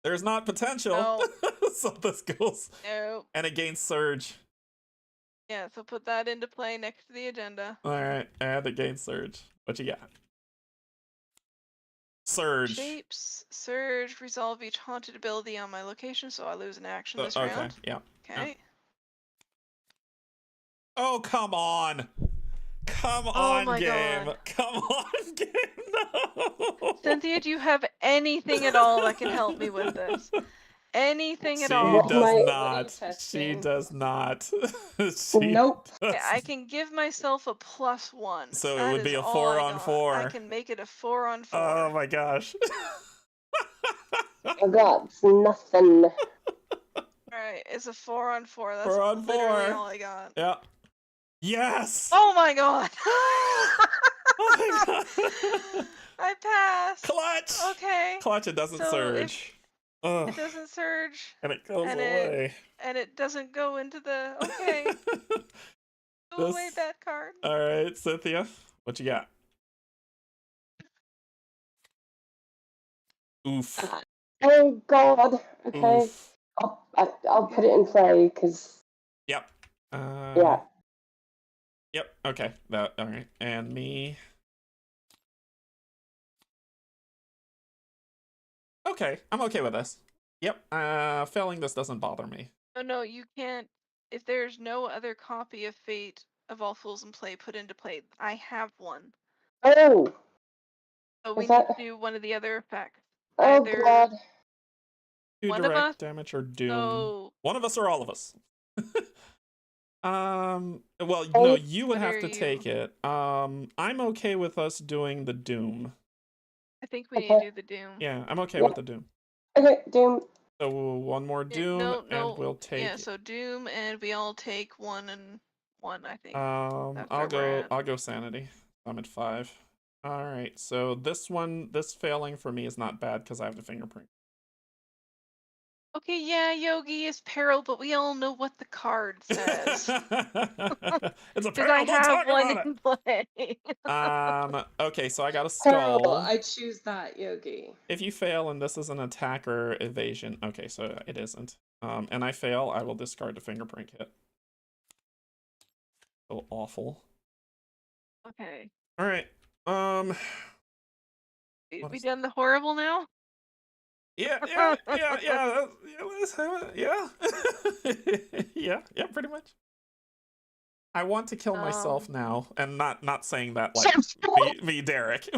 There's not potential.
No.
So this goes.
No.
And it gains surge.
Yeah, so put that into play next to the agenda.
Alright, and it gains surge. What you got? Surge.
Shapes, surge, resolve each haunted ability on my location, so I lose an action this
okay,
round.
yeah.
Okay.
Yeah. Oh, come on. Come
Oh
on,
my
game.
God.
Come on, game. No.
Cynthia, do you have anything at all that can help me with this? Anything at
She
all?
does not. She does not.
Nope.
Okay, I can give myself a +1.
So it
That
would be
is
a
all
4
I
on
got.
4.
I can make it a 4 on 4.
Oh my gosh.
I got nothing.
Alright, it's a 4 on 4. That's
4 on
literally
4.
all I got.
Yeah. Yes.
Oh my god!
Oh my god.
I passed.
Clutch.
Okay.
Clutch. It doesn't
So
surge. Ugh.
It doesn't surge.
And it goes
and
away.
And it doesn't go into the. Okay. Go away, bad card.
All right, Cynthia, what you got? Oof.
Oh god. Okay.
Oof.
I'll put it in play because.
Yep.
Yeah.
Yep. Okay. That. All right. And me. Okay. I'm okay with this. Yep. Failing this doesn't bother me.
No, you can't. If there's no other copy of Fate of All Fools in play put into play, I have one.
Oh.
So we need to do one of the other effects.
Oh
Either
god.
2
one of
direct
us.
damage or doom.
Oh.
One of us or all of us. Well, no, you would
What
have
are
to
you?
take it. I'm okay with us doing the doom.
I think we need to do the Doom.
Yeah, I'm okay with the doom.
Okay, Doom.
So one more doom,
No.
and we'll take.
Yeah, so Doom, and we all take 1 and 1. I think.
I'll go sanity. I'm at 5. All right, so this failing for me is not bad because I have the fingerprint.
Okay, yeah, Yogi is peril, but we all know what the card says.
It's a
Because
peril.
I
Don't
have
talk
one
about
in play.
Okay, so I got a
Terrible.
skull.
I choose that, Yogi.
If you fail and this is an attack or evasion, okay, so it isn't. And I fail, I will discard the fingerprint hit. So awful.
Okay.
All right.
We done the horrible now?
Yeah, yeah, pretty much. I want to kill myself now, and not saying that like me Derek,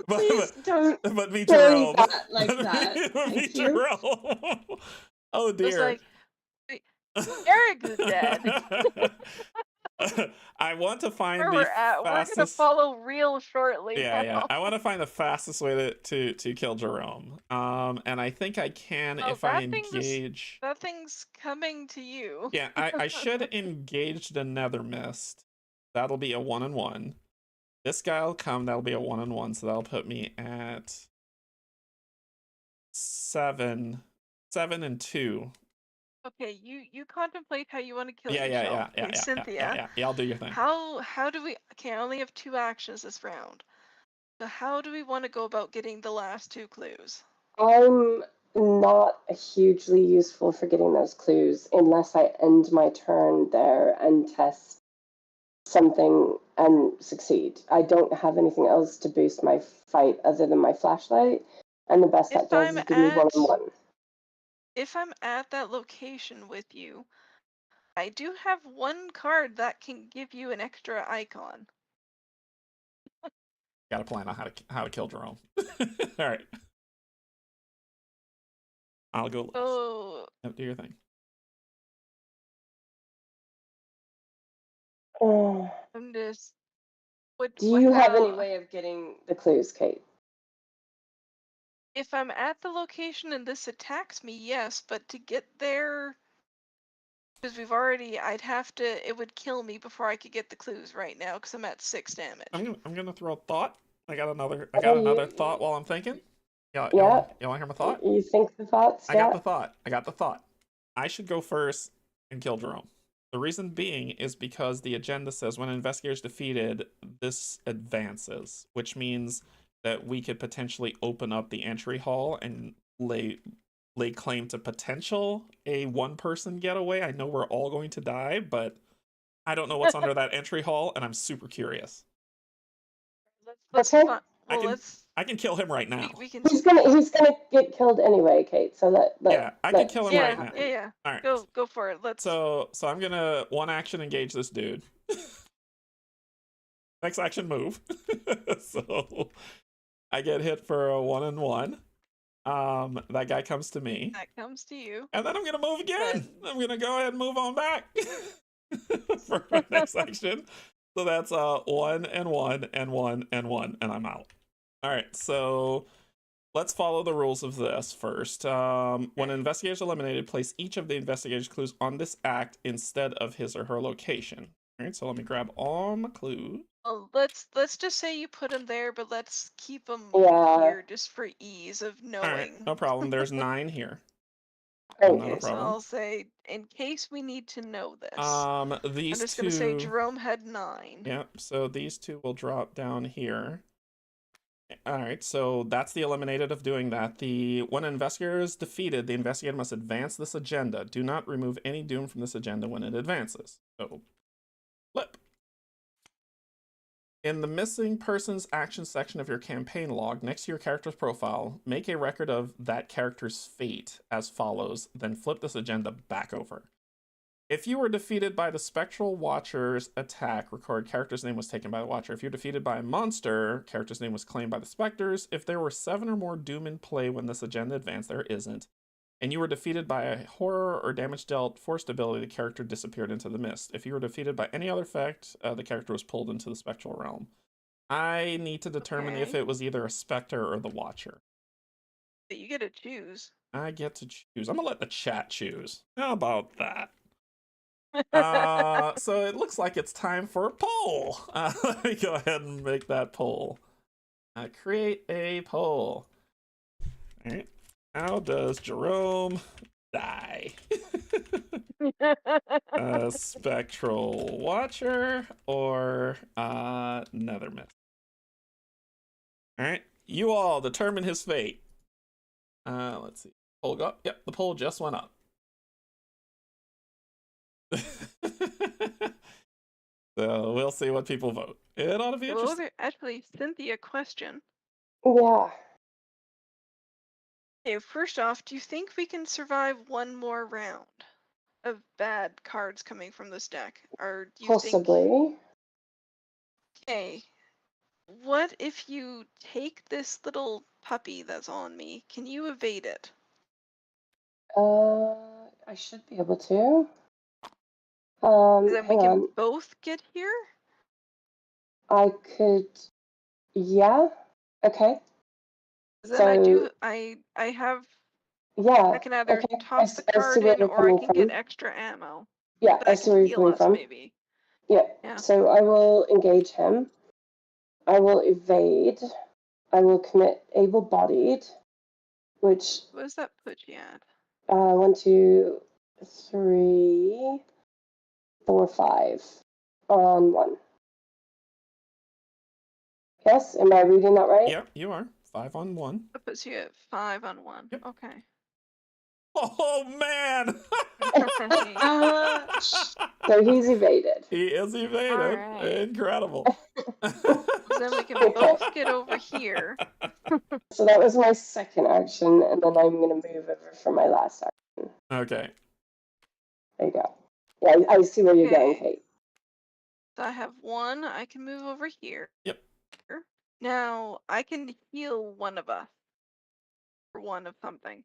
Please don't
but me
say
Jerome,
that like that.
me
Thank you.
Jerome. Oh
It was
dear.
like, wait, Eric is dead.
I want to find
Where
the
we're at, we're gonna
fastest.
follow real shortly.
Yeah, yeah.
now.
I want to find the fastest way to kill Jerome. And I think I can
Oh,
if I
that thing's
engage.
that thing's coming to you.
Yeah, I should engage the Nether Mist. That'll be a 1-1. This guy'll come. That'll be a 1-1. So that'll put me at 7 and 2.
Okay, you contemplate how you want to kill
Yeah,
yourself.
yeah.
Okay, Cynthia.
Yeah. I'll do your thing.
How do we? Okay, I only have 2 actions this round. So how do we want to go about getting the last 2 clues?
I'm not hugely useful for getting those clues unless I end my turn there and test something and succeed. I don't have anything else to boost my fight other than my flashlight, and the best that does is give me 1-1.
If I'm at that location with you, I do have 1 card that can give you an extra icon.
Got a plan on how to kill Jerome. All right. I'll go last.
Oh,
Do your thing.
I'm just.
Do you have any way of getting the clues, Kate?
If I'm at the location and this attacks me, yes, but to get there, because I'd have to, it would kill me before I could get the clues right now because I'm at 6 damage.
I'm gonna throw a thought. I got another thought while I'm thinking.
Yeah.
You want to hear my thought?
You think the thoughts?
I got the thought. I should go first and kill Jerome. The reason being is because the agenda says when an investigator is defeated, this advances, which means that we could potentially open up the entry hall and lay claim to potential a 1-person getaway. I know we're all going to die, but I don't know what's under that entry hall, and I'm super curious.
Let's
Okay.
I can kill him right now.
We can.
He's gonna get killed anyway, Kate. So
I can kill him right now.
Yeah.
All right.
Go for it. Let's.
So I'm gonna 1 action engage this dude. Next action move. So I get hit for a 1-1. That guy comes to me.
That comes to you.
And then I'm gonna move again. I'm gonna go ahead and move on back for my next action. So that's 1 and 1 and 1 and 1, and I'm out. All right, so let's follow the rules of this first. When an investigator is eliminated, place each of the investigator's clues on this act instead of his or her location. All right, so let me grab all my clues.
Well, let's just say you put them there, but let's keep them here just for ease of knowing.
All right, no problem. There's 9 here.
Okay, so I'll say in case we need to know this.
These
I'm just
2.
Gonna say Jerome had 9.
Yep. So these 2 will drop down here. All right, so that's the eliminated of doing that. When an investigator is defeated, the investigator must advance this agenda. Do not remove any doom from this agenda when it advances. So, flip. In the missing person's action section of your campaign log, next to your character's profile, make a record of that character's fate as follows, then flip this agenda back over. If you were defeated by the Spectral Watcher's attack, record character's name was taken by the Watcher. If you're defeated by a monster, character's name was claimed by the Specters. If there were 7 or more Doom in play when this agenda advanced, there isn't. And you were defeated by a horror or damage dealt forced ability, the character disappeared into the mist. If you were defeated by any other effect, the character was pulled into the Spectral realm. I need to determine if it was either a Spectre or the Watcher.
But you get to choose.
I get to choose. I'm gonna let the chat choose. How about that? So it looks like it's time for a poll. Let me go ahead and make that poll. Create a poll. All right. How does Jerome die? Spectral Watcher or Nether Myth? All right. You all determine his fate. Let's see. Poll go up. Yep, the poll just went up. So we'll see what people vote. It ought to be interesting.
Well, actually, Cynthia, question.
Yeah.
Okay, first off, do you think we can survive 1 more round? of bad cards coming from this deck. Do you think?
Possibly.
Okay. What if you take this little puppy that's on me? Can you evade it?
I should be able to.
Then we
Hang
can
on.
both get here?
I could. Yeah. Okay.
Then
So
I have,
yeah.
I can either
Okay.
toss the
I see
card
where
in
you're
or I
coming
can get
from.
extra ammo.
Yeah, I
That
see where
can
you're
heal
coming
us,
from.
maybe.
Yeah.
Yeah.
So I will engage him. I will evade. I will commit able-bodied, which
What does that put you at?
1, 2, 3, 4, 5 on 1. Yes, am I reading that right?
Yep, you are. 5 on 1.
That puts you at 5 on 1.
Yep.
Okay.
Oh, man!
So he's evaded.
He is evaded.
Alright.
Incredible.
Then we can both get over here.
So that was my second action, and then I'm going to move over for my last action.
Okay.
There you go. Yeah, I see where you're going,
Okay.
Kate.
So I have 1. I can move over here.
Yep.
Now I can heal one of us for 1 of something.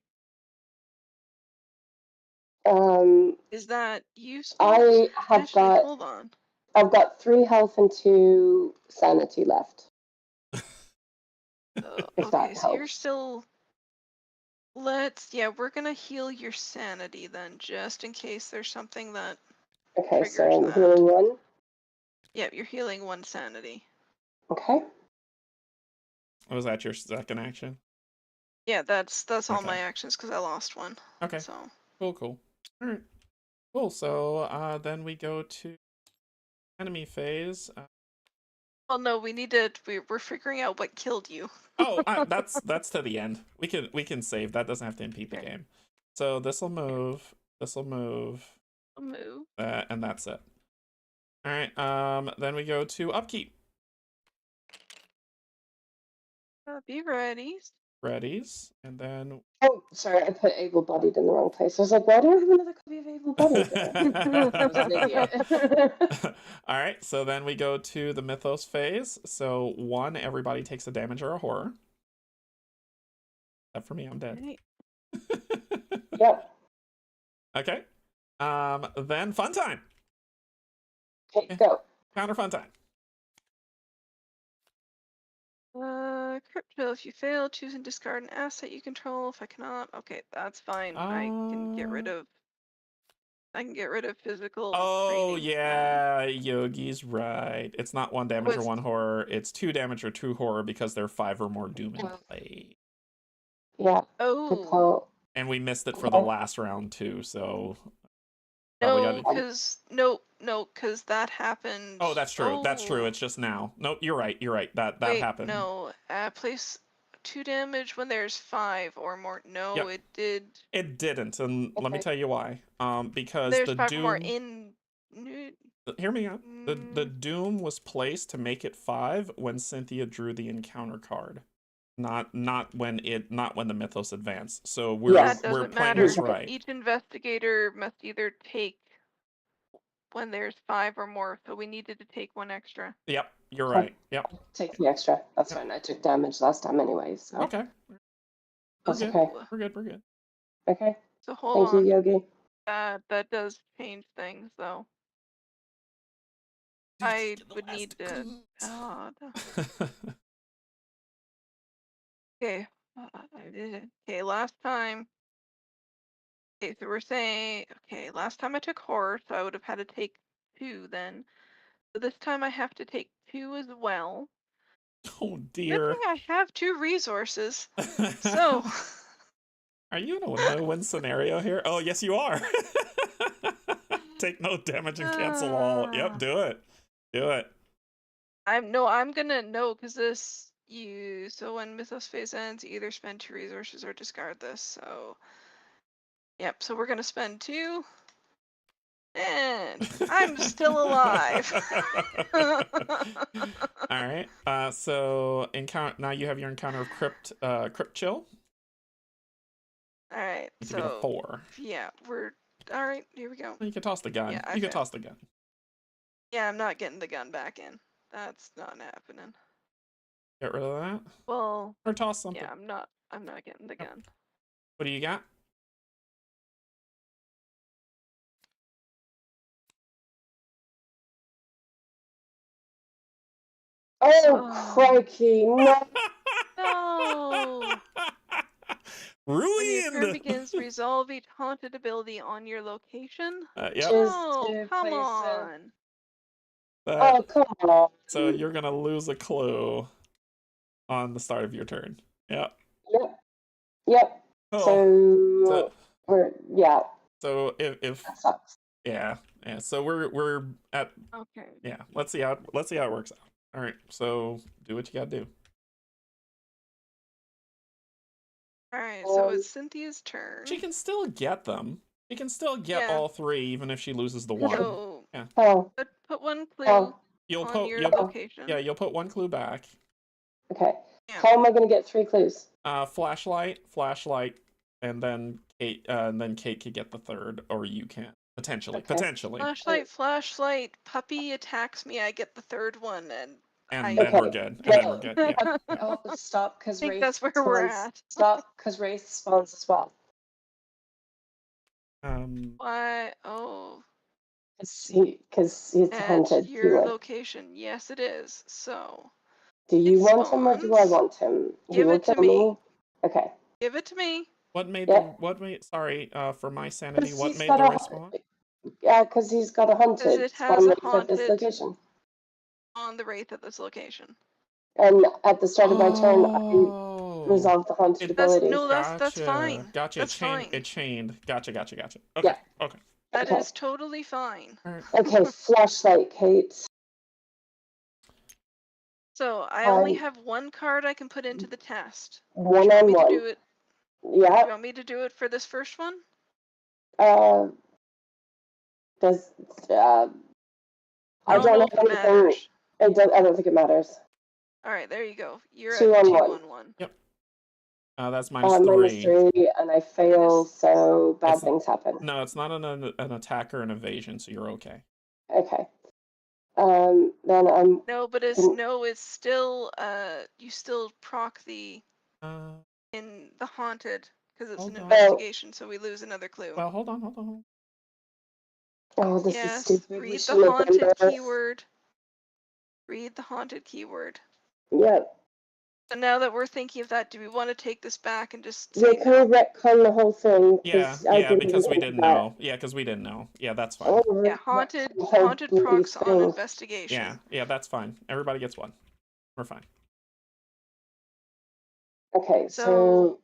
Is that useful?
I have
Actually,
got.
hold on.
I've got 3 health and 2 sanity left. If
Okay,
that
so you're
helps.
still. We're gonna heal your sanity then, just in case there's something that
Okay,
triggers
so I'm
that.
healing 1.
Yep, you're healing 1 sanity.
Okay.
Was that your second action?
Yeah, that's all
Okay.
my actions because I lost 1.
Okay.
So
Cool. All right. Cool. So then we go to enemy phase.
well, no, we need to. We're figuring out what killed you.
Oh, that's to the end. We can save. That doesn't have to impede the
Okay.
game. So this will move. This will move.
I'll move.
And that's it. All right. Then we go to upkeep.
Be ready.
Readies, and then.
Oh, sorry, I put able-bodied in the wrong place. I was like, why do I have another copy of able-bodied there? I was an idiot.
All right. So then we go to the Mythos phase. So 1, everybody takes a damage or a horror. Except for me, I'm dead.
Right.
Yep.
Okay. Then fun time.
Okay, go.
Counter fun time.
Crypto, if you fail, choose and discard an asset you control. If I cannot, okay, that's fine. I can get rid of physical
Oh
training.
yeah, Yogi's right. It's not 1 damage or 1 horror. It's 2 damage or 2 horror because there are 5 or more doom in play.
Yeah. Good
Oh.
call.
And we missed it for the last round too, so
No, because that happened.
Oh, that's true. That's true.
Oh.
It's just now. Nope, you're right. You're right. That
Wait,
happened.
no. Place 2 damage when there's 5 or more. No,
Yep.
it did.
It didn't, and let me tell you why. Because
There's
the
5
doom.
or more in.
Hear me out. The doom was placed to make it 5 when Cynthia drew the encounter card, not when the Mythos advanced. So we're
doesn't
playing
matter.
this right.
Each investigator must either take when there's 5 or more, so we needed to take 1 extra.
Yep, you're right. Yep.
Take the extra. That's fine. I took damage last time anyway, so.
Okay.
That's
Okay. We're good.
Okay.
So hold on.
Thank you, Yogi.
That does change things, though. I would need to. Okay. Okay, last time. Okay, so we're saying, okay, last time I took horror, so I would have had to take 2 then. So this time I have to take 2 as well.
Oh
Good
dear.
thing I have 2 resources. So.
Are you in a no-win scenario here? Oh, yes, you are. Take no damage and cancel all. Yep, do it. Do it.
I'm gonna no, because so when Mythos phase ends, you either spend 2 resources or discard this. So yep, so we're gonna spend 2. And I'm still alive.
All right. So now you have your encounter of crypt chill.
All right.
So 4.
Yeah, we're All right, here we go.
You can toss the gun.
Yeah,
You can toss the gun.
Yeah, I'm not getting the gun back in. That's not happening.
Get rid of that.
Well,
Or toss something.
yeah, I'm not getting the gun.
What do you got?
Oh, crikey, no.
No. When your turn
Ruined.
begins, resolve each haunted ability on your location.
Yep.
Just
Oh,
to
come
place
on.
Oh, come on.
So you're gonna lose a clue on the start of your turn. Yep.
Yep.
Oh.
So yeah.
So if
That sucks.
yeah. So we're at
Okay.
yeah. Let's see how it works out. All right. So do what you gotta do.
All right, so it's Cynthia's turn.
She can still get them. She can still get all three, even if she loses the one.
So
Yeah.
put one clue
You'll
on
put
your location.
Yeah, you'll put one clue back.
Okay.
Yeah.
How am I going to get 3 clues?
Flashlight, and then Kate could get the third, or you can potentially.
Okay.
Potentially.
Flashlight. Puppy attacks me. I get the third one, and
then we're good. And then we're good. Yeah.
Oh, stop, because
I think
Wraith
that's where we're at.
Stop, because Wraith spawns as well.
Why? Oh.
Because it's
At
haunted.
your location. Yes, it is. So.
Do you want him or do I want him?
Give it to me.
Okay.
Give it to me.
What made sorry, for my sanity, what made the respawn?
Yeah, because he's got a haunted.
Because it has a
at this
haunted
location.
on the Wraith at this location.
And at the start of my turn, I resolved the haunted ability.
That's fine.
Gotcha.
That's fine.
It chained. Gotcha. Okay.
Yeah.
Okay.
That is totally fine.
Right.
Okay, flashlight, Kate.
So I only have one card I can put into the test.
One on one.
Do it?
Yeah.
Do you want me to do it for this first one?
I don't know if anything.
Matters.
I don't think it matters.
All right, there you go. You're
2
at
on
2
1.
on 1.
Yep. That's -3.
-3, and I fail, so bad things happen.
No, it's not an attack or an evasion, so you're okay.
Okay. Then I'm.
No, but it's still you still proc the in the haunted because it's an investigation, so we lose another clue.
Well, hold on.
Oh, this is stupid.
Read the haunted keyword. Read the haunted keyword.
Yep.
So now that we're thinking of that, do we want to take this back and just
say can we retcon the whole thing?
Yeah, because we didn't know. Yeah, because we didn't know. Yeah, that's fine.
Yeah, haunted procs on investigation.
Yeah, that's fine. Everybody gets one. We're fine.
Okay, so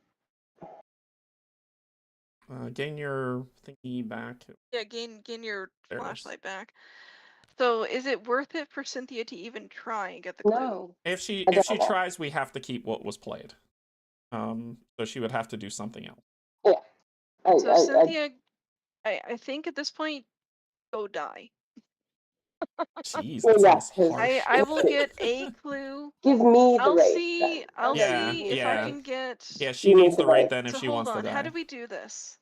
gain your thingy back.
Yeah, gain your flashlight back. So is it worth it for Cynthia to even try and get the clue?
No.
If she tries, we have to keep what was played. So she would have to do something else.
Yeah.
So Cynthia, I think at this point, go die.
Jeez, that sounds harsh.
I will get a clue.
Give me the
I'll
rate.
see if I can get.
Yeah, she needs the rate then if she wants to die.
How do we do this?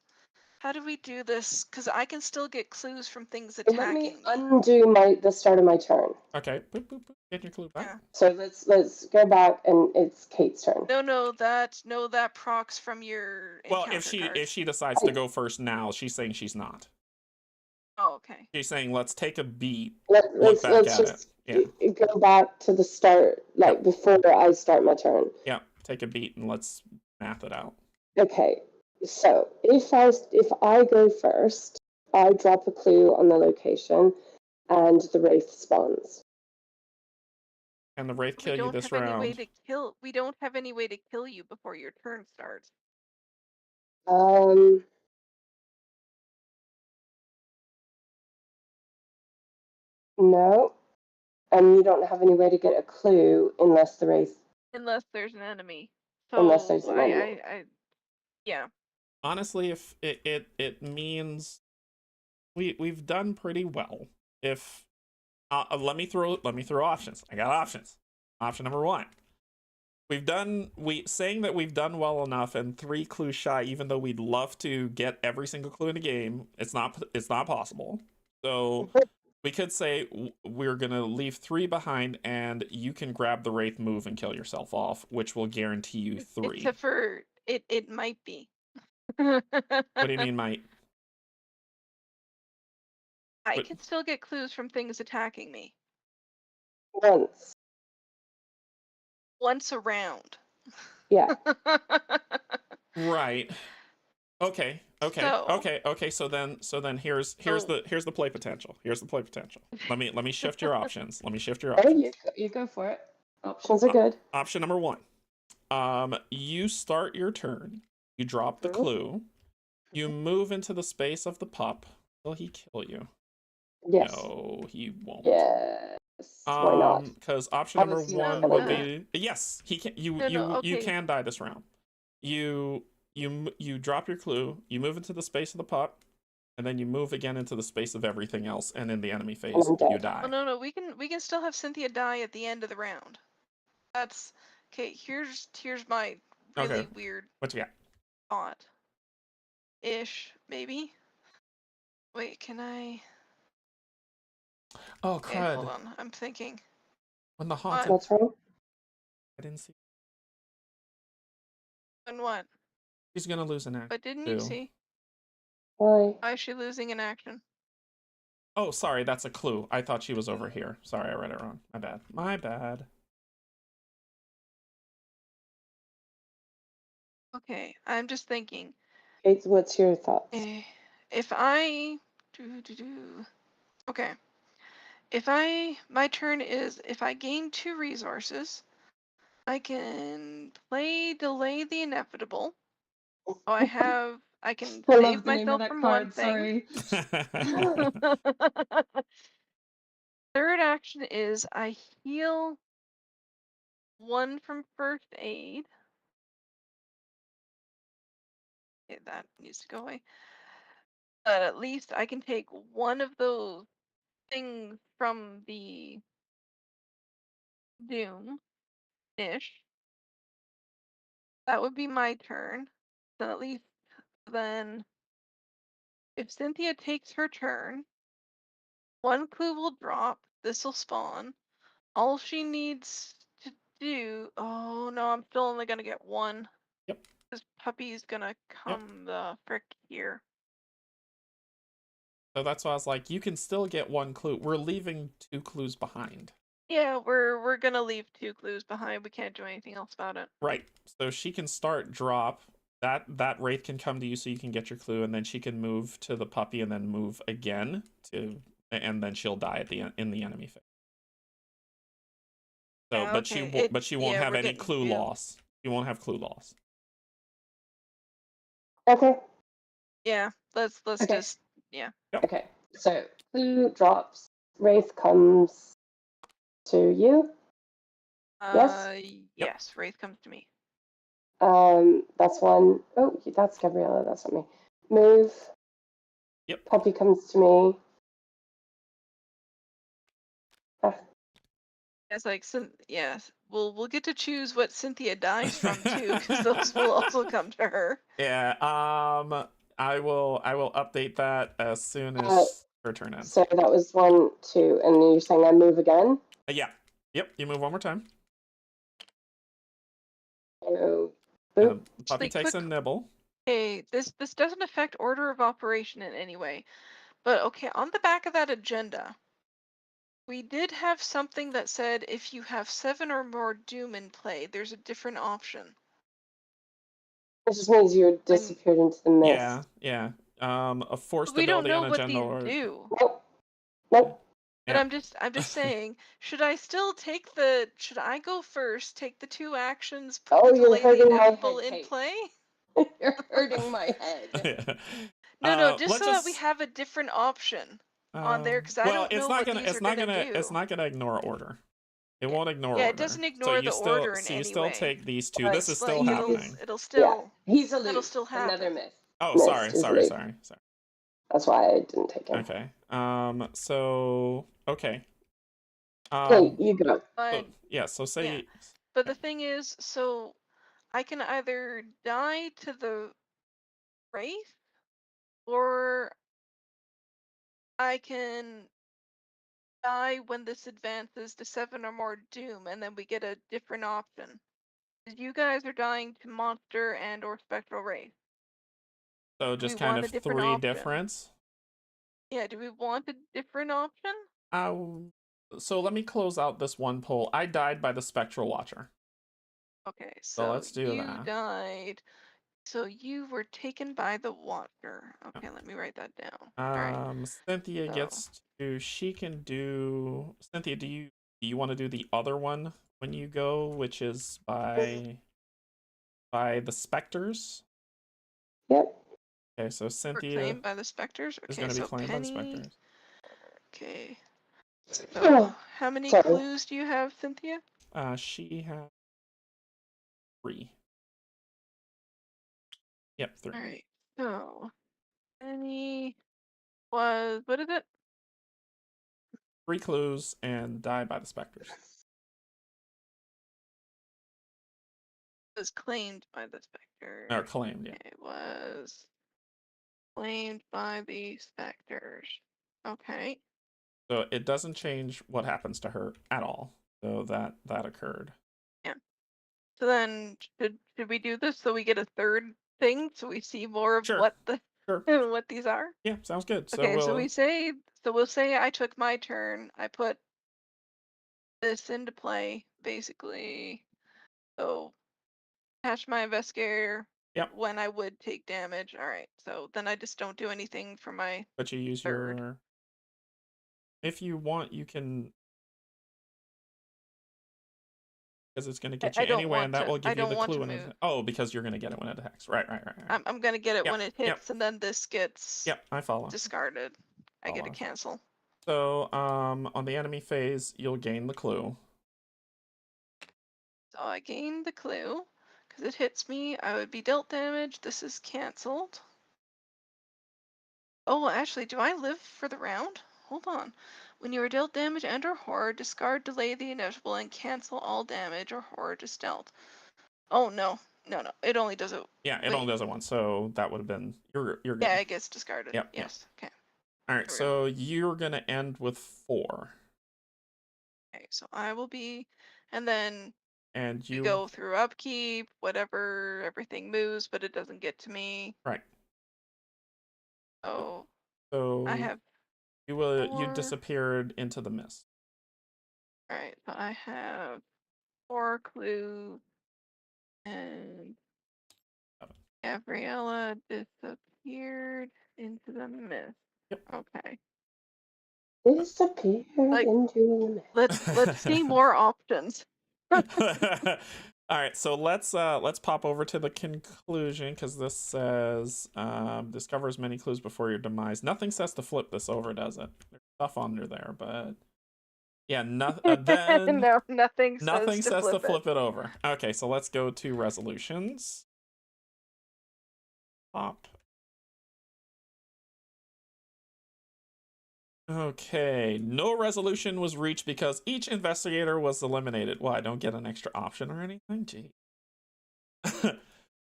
Because I can still get clues from things attacking.
Let me undo the start of my turn.
Okay. Boop, boop, boop. Get your clue back.
Yeah.
So let's go back, and it's Kate's turn.
No, that procs from your.
Well, if she decides to go first now, she's saying she's not.
Oh, okay.
She's saying let's take a beat.
Let's just go back to the start, before I start my turn.
Yeah, take a beat and let's math it out.
Okay. So if I go first, I drop a clue on the location, and the wraith spawns.
And the wraith kill you this round.
We don't have any way to kill you before your turn starts.
No, and you don't have any way to get a clue unless the wraith.
Unless there's an enemy. So
unless there's an enemy.
Yeah.
Honestly, if it means we've done pretty well. If let me throw options. I got options. Option number 1. saying that we've done well enough and 3 clues shy, even though we'd love to get every single clue in the game, it's not possible. So we could say we're gonna leave 3 behind, and you can grab the wraith, move, and kill yourself off, which will guarantee you 3.
Except for it might be.
What do you mean, might?
I can still get clues from things attacking me. Once around.
Yeah.
Right. Okay. So then here's the play potential. Here's the play potential. Let me shift your options.
You go for it. Options are good.
Option number 1. You start your turn. You drop the clue. You move into the space of the pup. Will he kill you?
Yes.
No, he won't.
Yes. Why not?
Because option number 1 would be yes. He can. You can die this round. You drop your clue. You move into the space of the pup, and then you move again into the space of everything else, and in the enemy phase you die.
Oh, no, we can still have Cynthia die at the end of the round. That's okay. Here's my really weird.
What you got?
Thought. Ish, maybe. Wait, can I?
Oh, crud.
Okay, hold on. I'm thinking.
When the haunted.
What's wrong?
I didn't see.
And what?
She's gonna lose an action.
But didn't you see?
Why?
Why is she losing an action?
Oh, sorry, that's a clue. I thought she was over here. Sorry, I read it wrong. My bad. My bad.
Okay, I'm just thinking.
Kate, what's your thoughts?
If I okay. My turn is if I gain 2 resources, I can delay the inevitable. So I can save myself from one thing.
Sorry.
Third action is I heal 1 from first aid. Okay, that needs to go away. But at least I can take 1 of those things from the doom-ish. That would be my turn. So at least then, if Cynthia takes her turn, 1 clue will drop. This will spawn. All she needs to do. Oh no, I'm still only gonna get 1.
Yep.
This puppy's gonna come the frick here.
So that's why I was like, you can still get 1 clue. We're leaving 2 clues behind.
Yeah, we're gonna leave 2 clues behind. We can't do anything else about it.
Right. So she can start drop. That wraith can come to you so you can get your clue, and then she can move to the puppy and then move again and then she'll die at in the enemy phase. So,
yeah,
but she won't have any clue loss. You won't have clue loss.
Okay.
Yeah, let's
Okay.
just yeah.
Okay. So clue drops. Wraith comes to you. Yes.
Yes, Wraith comes to me.
That's 1. Oh, that's Gabriella. That's not me. Move.
Yep.
Puppy comes to me.
It's like yes. We'll get to choose what Cynthia dies from too, because those will also come to her.
Yeah. I will update that as soon as her turn ends.
So that was 1, 2, and you're saying I move again?
Yeah. Yep. You move 1 more time.
So,
the puppy takes a nibble.
Okay, this doesn't affect order of operation in any way, but okay, on the back of that agenda, we did have something that said if you have 7 or more doom in play, there's a different option.
It just means you're disappeared into the mist.
Yeah. A forced
We don't
ability
know
on
what
agenda
these do.
Nope.
But I'm just saying, should I go first, take the 2 actions, put the
you're
delay the
hurting my
inevitable
head,
in
Kate.
play?
You're hurting my head.
No, just so that we have a different option on there, because I don't know what these are gonna do.
It's not gonna ignore order. It won't ignore order.
Yeah, it doesn't ignore the order in any way.
So you still take these 2.
But
This is still happening.
It'll still.
He's a
It'll still happen.
Another myth.
Oh, sorry.
That's why I didn't take him.
Okay. So okay.
Hey, you go.
So say
but the thing is, so I can either die to the wraith, or I can die when this advances to 7 or more doom, and then we get a different option. You guys are dying to monster and or spectral wraith.
So
Do we
just kind
want
of
a different
three
option?
difference.
Yeah, do we want a different option?
So let me close out this one poll. I died by the Spectral Watcher.
Okay,
So
so
let's do
you
that.
died. So you were taken by the Watcher. Okay, let me write that down. All right.
Cynthia
So
gets to. She can do. Cynthia, do you want to do the other one when you go, which is by the specters?
Yep.
Okay, so
we're
Cynthia
claimed by the specters.
is
Okay,
going to be
so
claimed by the
Penny.
specters.
Okay. So
Oh,
how many
sorry.
clues do you have, Cynthia?
She has 3. Yep, 3.
All right. So Penny was, what is it?
3 clues and die by the specters.
Was claimed by the specters.
Or claimed, yeah.
It was claimed by the specters. Okay.
So it doesn't change what happens to her at all. So that occurred.
Yeah. So then should we do this so we get a third thing so we see more of
Sure.
what the
Sure.
what these are?
Yeah, sounds good. So
Okay, so we'll say I took my turn. I put this into play, basically. So catch my investigator
Yep.
when I would take damage. All right. So then I just don't do anything for my
But you use
third.
your. If you want, you can. Because it's going to get you
I don't
anyway,
want
and that
to.
will
I
give you
don't
the
want
clue.
to
And
move.
oh, because you're going to get it when it attacks. Right.
I'm gonna get it
Yep,
when it
yep.
hits, and then this gets
Yep, I follow.
discarded. I get to
Follow.
cancel.
So, on the enemy phase, you'll gain the clue.
So I gain the clue because it hits me. I would be dealt damage. This is canceled. Oh, actually, do I live for the round? Hold on. When you are dealt damage and or horror, discard delay the inevitable and cancel all damage or horror just dealt. Oh no. No. It only does it.
Yeah, it only does it once, so that would have been you're good.
Yeah, it gets discarded.
Yep.
Yes. Okay.
All right, so you're gonna end with 4.
Okay, so I will be, and then
And
we
you
go through upkeep, whatever, everything moves, but it doesn't get to me.
right.
Oh,
So
I have
you
4.
disappeared into the mist.
All right, so I have 4 clues, and Gabriella disappeared into the mist.
Yep.
Okay.
Disappeared into the mist.
Let's see more options.
All right, so let's pop over to the conclusion because this says discover as many clues before your demise. Nothing says to flip this over, does it? There's stuff under there, but yeah, then
No, nothing
says to flip
it.
it over. Okay, so let's go to resolutions. Pop. Okay, no resolution was reached because each investigator was eliminated. Well, I don't get an extra option or anything? Gee.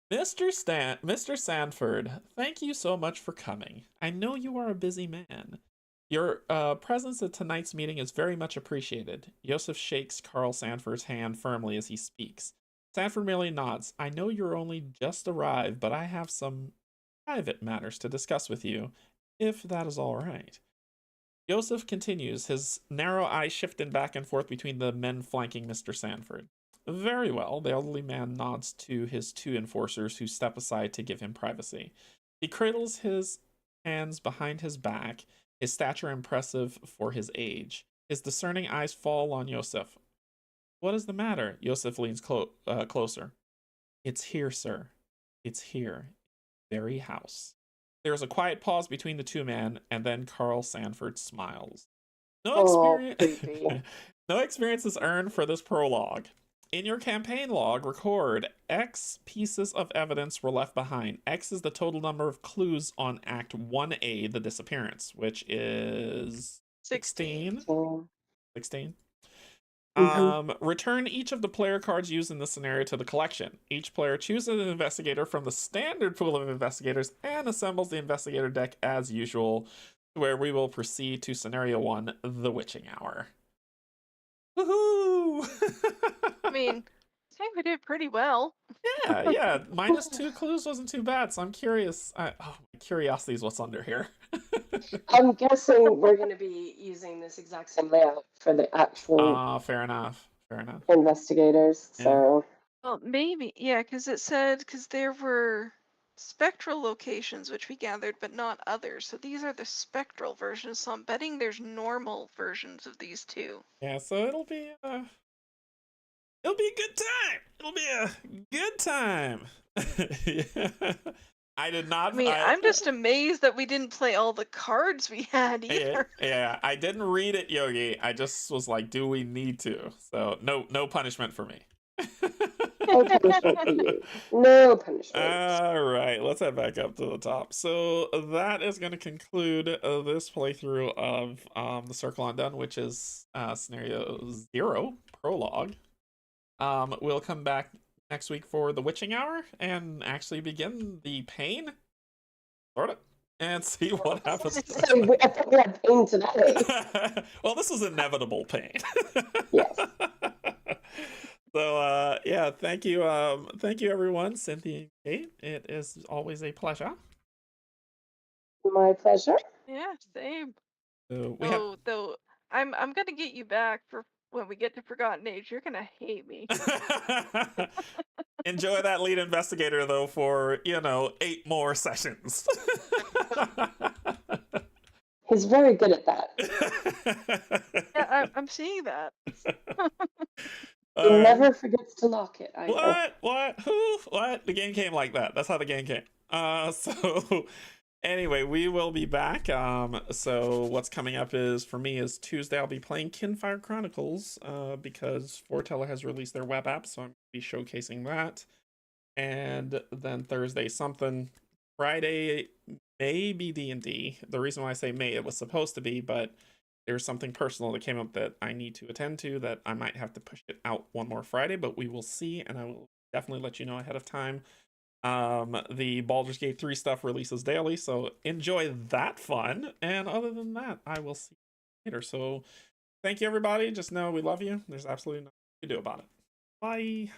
Mr. Sanford, thank you so much for coming. I know you are a busy man. Your presence at tonight's meeting is very much appreciated. Yosef shakes Carl Sanford's hand firmly as he speaks. Sanford merely nods. I know you're only just arrived, but I have some private matters to discuss with you, if that is all right. Yosef continues, his narrow eyes shifting back and forth between the men flanking Mr. Sanford. Very well, the elderly man nods to his 2 enforcers who step aside to give him privacy. He cradles his hands behind his back, his stature impressive for his age. His discerning eyes fall on Yosef. What is the matter? Yosef leans closer. It's here, sir. It's here. Very house. There is a quiet pause between the 2 men, and then Carl Sanford smiles. No experience is earned for this prologue. In your campaign log, record X pieces of evidence were left behind. X is the total number of clues on Act 1A, the disappearance, which is 16. 16. Return each of the player cards used in the scenario to the collection. Each player chooses an investigator from the standard pool of investigators and assembles the investigator deck as usual, where we will proceed to scenario 1, the witching hour. Woohoo!
I mean, I think we did pretty well.
Yeah. -2 clues wasn't too bad, so I'm curious. My curiosity is what's under here.
I'm guessing we're going to be using this exact same layout for the actual
Fair enough.
investigators.
Yeah.
So,
Well, maybe, yeah, because it said, because there were spectral locations which we gathered, but not others. So these are the spectral versions. So I'm betting there's normal versions of these too.
Yeah, so it'll be a good time. It'll be a good time. Yeah. I did not.
I mean, I'm just amazed that we didn't play all the cards we had either.
Yeah, I didn't read it, Yogi. I just was like, do we need to? So no punishment for me.
no punishment for you. No punishment.
All right, let's head back up to the top. So that is going to conclude this playthrough of the Circle Undone, which is scenario 0, prologue. We'll come back next week for the witching hour and actually begin the pain, sort of, and see what happens.
I thought we had pain today.
Well, this is inevitable pain.
Yes.
So yeah, thank you everyone, Cynthia and Kate. It is always a pleasure.
My pleasure.
Yeah, same.
So
Though I'm gonna get you back for when we get to Forgotten Age. You're gonna hate me.
Enjoy that lead investigator though for 8 more sessions.
He's very good at that.
Yeah, I'm seeing that.
He never forgets to lock it.
What? Who? What? The game came like that. That's how the game came. So anyway, we will be back. So what's coming up is, for me, is Tuesday I'll be playing Kinfire Chronicles, because Foreteller has released their web app, so I'm going to be showcasing that. And then Thursday something. Friday maybe D&D. The reason why I say may, it was supposed to be, but there's something personal that came up that I need to attend to that I might have to push it out one more Friday, but we will see, and I will definitely let you know ahead of time. The Baldur's Gate 3 stuff releases daily, so enjoy that fun. And other than that, I will see you later. So thank you, everybody. Just know we love you. There's absolutely nothing you can do about it. Bye.